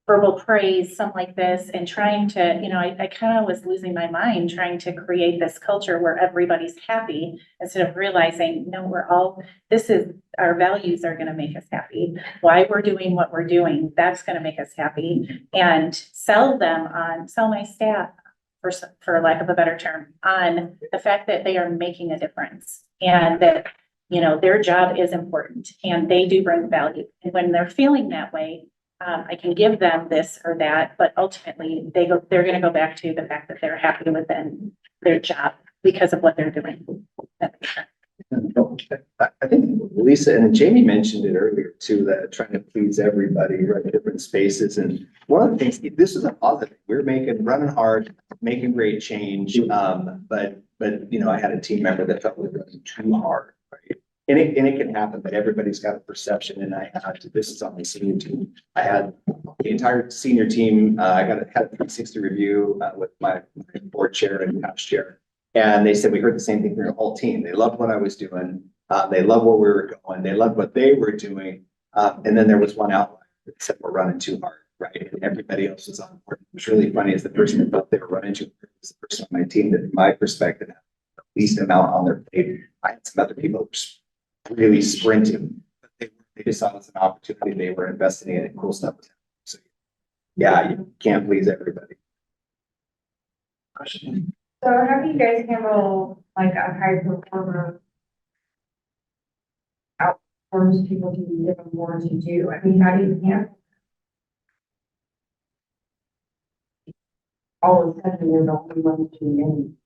verbal praise, something like this, and trying to, you know, I kind of was losing my mind trying to create this culture where everybody's happy instead of realizing, no, our values are going to make us happy. Why we're doing what we're doing, that's going to make us happy. And sell my staff, for lack of a better term, on the fact that they are making a difference and that, you know, their job is important and they do bring value. And when they're feeling that way, I can give them this or that, but ultimately they're going to go back to the fact that they're happy within their job because of what they're doing. That makes sense. I think Lisa and Jamie mentioned it earlier too, that trying to please everybody, right, different spaces. And one of the things, this is a positive, we're running hard, making great change. But you know, I had a team member that felt we were running too hard, right? And it can happen, but everybody's got a perception. And this is on the senior team. I had the entire senior team, had a 360 review with my board chair and house chair. And they said, we heard the same thing from your whole team. They loved what I was doing. They loved where we were going. They loved what they were doing. And then there was one outlier that said, we're running too hard, right? And everybody else was on board. What's really funny is the person that thought they were running too hard was the person on my team that, from my perspective, had the least amount on their plate. I had some other people really sprinting, but they just saw it as an opportunity. They were investing in it, cool stuff. So yeah, you can't please everybody. Question. So how do you guys handle like a high performer? Outperforms people to be given more to do? I mean, how do you handle? All of a sudden, you're the only one to win.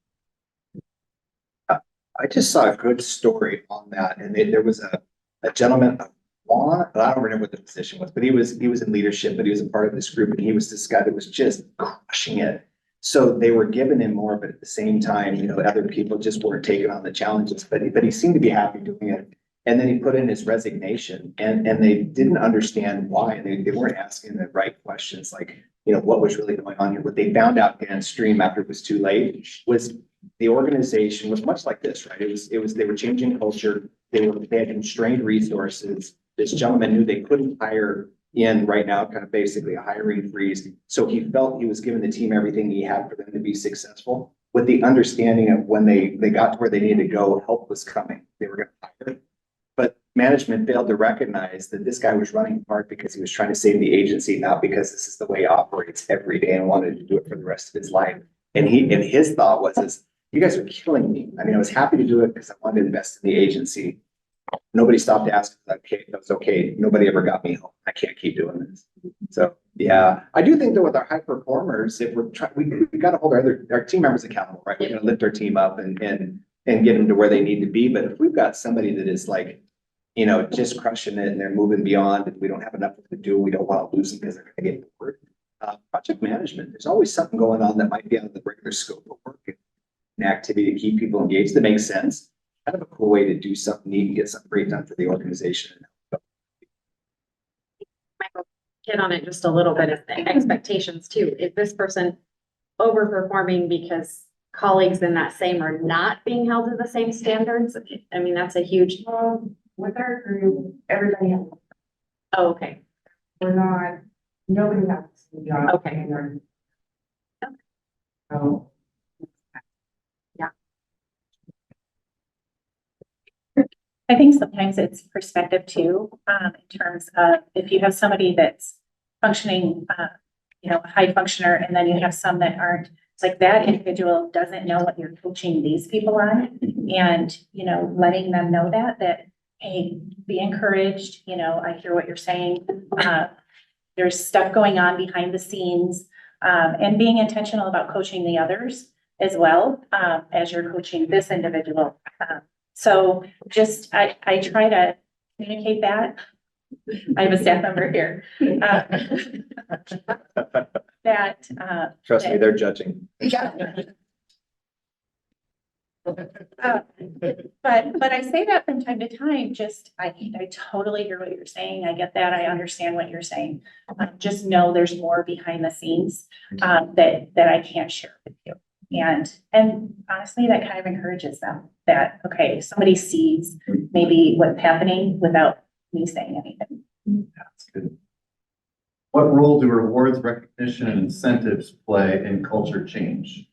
I just saw a good story on that, and there was a gentleman, Juan, I don't remember what the position was, but he was in leadership, but he was a part of this group, and he was this guy that was just crushing it. So they were giving him more, but at the same time, you know, other people just weren't taking on the challenges, but he seemed to be happy doing it. And then he put in his resignation, and they didn't understand why. They weren't asking the right questions, like, you know, what was really going on here. What they found out downstream after it was too late was the organization was much like this, right? It was they were changing culture. They had constrained resources. This gentleman knew they couldn't hire in right now, kind of basically a hiring freeze. So he felt he was giving the team everything he had for them to be successful, with the understanding of when they got to where they needed to go, help was coming. They were going to hire. But management failed to recognize that this guy was running hard because he was trying to save the agency, not because this is the way he operates every day and wanted to do it for the rest of his life. And his thought was, you guys are killing me. I mean, I was happy to do it because I wanted to invest in the agency. Nobody stopped to ask if that was okay. Nobody ever got me home. I can't keep doing this. So yeah, I do think that with our high performers, if we're trying, we got to hold our team members accountable, right? We're going to lift our team up and get them to where they need to be. But if we've got somebody that is like, you know, just crushing it and they're moving beyond, and we don't have enough to do, we don't want to lose them because they're going to get bored. Project management, there's always something going on that might be out of the regular scope of work. An activity to keep people engaged that makes sense. Kind of a cool way to do something neat and get something great done for the organization. Michael hit on it just a little bit, is the expectations too. Is this person overperforming because colleagues in that same are not being held to the same standards? I mean, that's a huge. With our group, everybody has, Oh, okay. we're not, nobody has a job. Okay. So. I think sometimes it's perspective too, in terms of if you have somebody that's functioning, you know, a high functioner, and then you have some that aren't. It's like that individual doesn't know what you're coaching these people on, and, you know, letting them know that, hey, be encouraged, you know, I hear what you're saying. There's stuff going on behind the scenes, and being intentional about coaching the others as well, as you're coaching this individual. So just, I try to communicate that. I have a staff member here. Trust me, they're judging. But I say that from time to time, just, I totally hear what you're saying. I get that. I understand what you're saying. Just know there's more behind the scenes, that I can't share with you. And honestly, that kind of encourages them that, okay, somebody sees maybe what's happening without me saying anything. That's good. What role do rewards, recognition, and incentives play in culture change?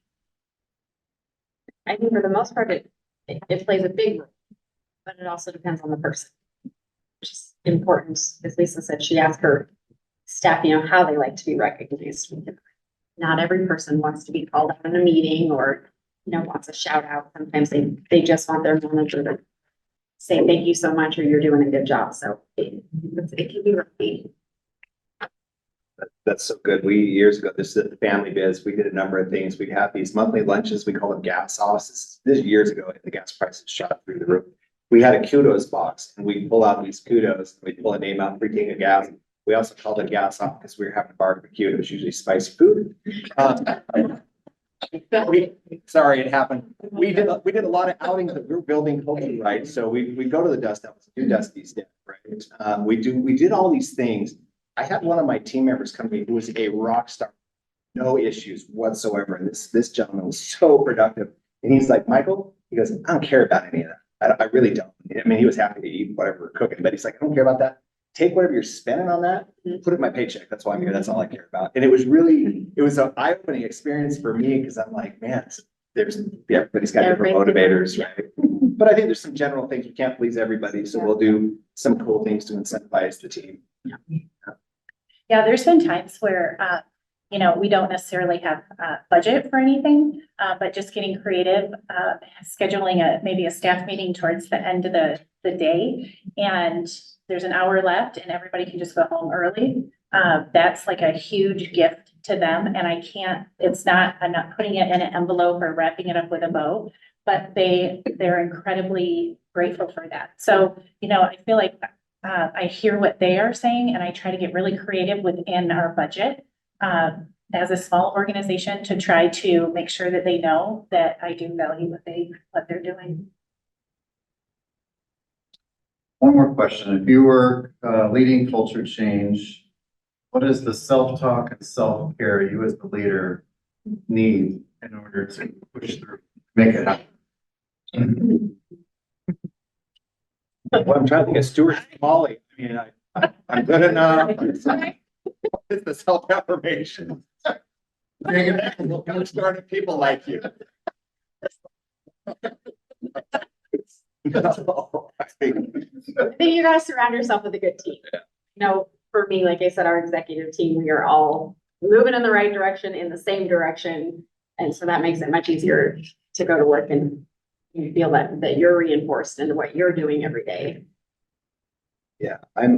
I think for the most part, it plays a big role, but it also depends on the person. Which is important, as Lisa said, she asked her staff, how they like to be recognized. Not every person wants to be called out in a meeting or, wants a shout out. Sometimes they just want their manager to say, thank you so much, or you're doing a good job. So it can be rough. That's so good. Years ago, this is the family biz. We did a number of things. We'd have these monthly lunches. We call them gas sauces. This is years ago, the gas prices shot through the roof. We had a kudos box and we pull out these kudos. We pull a name out for taking a gas. We also called it gas off because we were having a barbecue. It was usually spicy food. Sorry, it happened. We did a lot of outings that we were building culture, right? So we go to the dust ups, do Dusty's Day, right? We did all these things. I had one of my team members come to me who was a rock star, no issues whatsoever. And this gentleman was so productive. And he's like, Michael, he goes, I don't care about any of that. I really don't. I mean, he was happy to eat whatever we're cooking, but he's like, I don't care about that. Take whatever you're spending on that, put it in my paycheck. That's why I'm here. That's all I care about. And it was an eye-opening experience for me because I'm like, man, everybody's got different motivators, right? But I think there's some general things. We can't please everybody. So we'll do some cool things to incentivize the team. Yeah, there's been times where, we don't necessarily have a budget for anything, but just getting creative, scheduling maybe a staff meeting towards the end of the day. And there's an hour left and everybody can just go home early. That's like a huge gift to them. And I'm not putting it in an envelope or wrapping it up with a bow, but they're incredibly grateful for that. So, I feel like I hear what they are saying and I try to get really creative within our budget as a small organization to try to make sure that they know that I do value what they're doing. One more question. If you were leading culture change, what is the self-talk and self-care you as the leader need in order to push through, make it happen? Well, I'm trying to think of Stuart Smalley. I mean, I'm good enough. It's the self-affirmation. Don't start with people like you. No, I think you gotta surround yourself with a good team. For me, like I said, our executive team, we are all moving in the right direction, in the same direction. And so that makes it much easier to go to work and you feel that you're reinforced into what you're doing every day. Yeah, I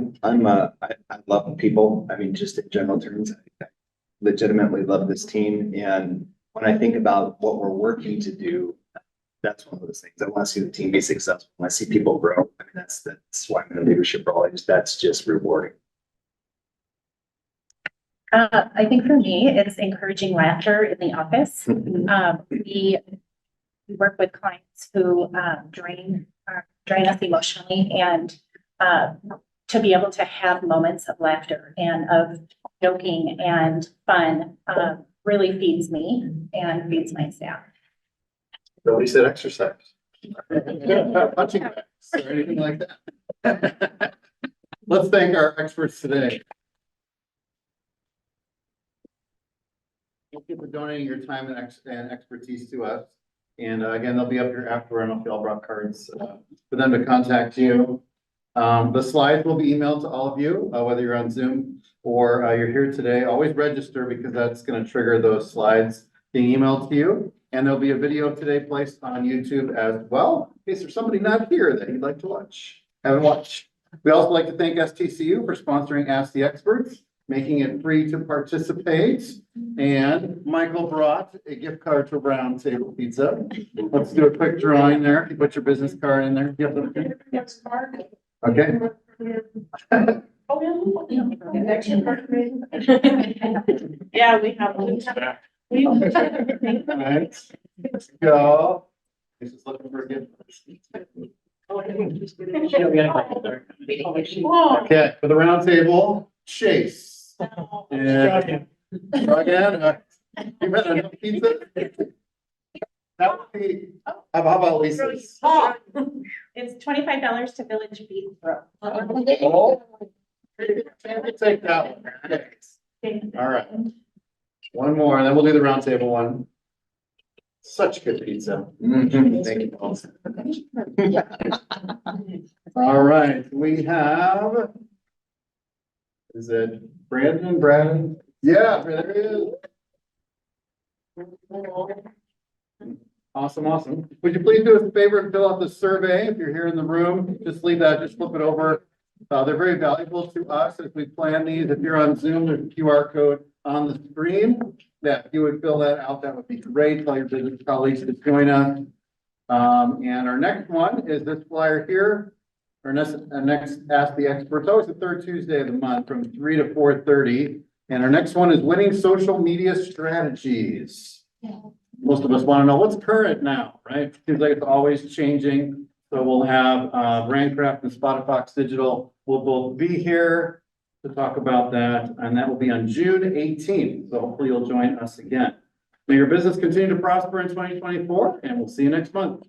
love people. I mean, just in general terms, I legitimately love this team. And when I think about what we're working to do, that's one of those things. I want to see the team be successful. I see people grow. I mean, that's why I'm in a leadership role. That's just rewarding. I think for me, it's encouraging laughter in the office. We work with clients who drain us emotionally, and to be able to have moments of laughter and of joking and fun really feeds me and feeds my staff. Nobody said exercise. Punching bags or anything like that. Let's thank our experts today. Thank you for donating your time and expertise to us. And again, they'll be up here after. I don't know if y'all brought cards for them to contact you. The slides will be emailed to all of you, whether you're on Zoom or you're here today. Always register because that's going to trigger those slides being emailed to you. And there'll be a video today placed on YouTube as well, in case there's somebody not here that you'd like to watch. Have a watch. We also like to thank STCU for sponsoring Ask the Experts, making it free to participate. And Michael brought a gift card to Brown Table Pizza. Let's do a quick drawing there. You put your business card in there. You have the okay. Yeah, we have. All right. Let's go. This is looking for a gift. Okay, for the round table, Chase. And again, you better have pizza. That would be, how about Lisa's? It's $25 to Village Bistro. Oh, Take that one. All right. One more, and then we'll do the round table one. Such good pizza. Thank you, Paul. All right, we have. Is it Brandon? Yeah, there he is. Awesome. Would you please do us a favor and fill out the survey if you're here in the room? Just leave that, just flip it over. They're very valuable to us as we plan these. If you're on Zoom, there's a QR code on the screen that if you would fill that out, that would be great. Tell your business colleagues to join us. And our next one is this flyer here. Our next Ask the Experts, always the third Tuesday of the month from 3 to 4:30. And our next one is winning social media strategies. Most of us want to know what's current now, right? Seems like it's always changing. So we'll have Brandcraft and Spotify Digital will both be here to talk about that. And that will be on June 18th. So hopefully you'll join us again. May your business continue to prosper in 2024, and we'll see you next month.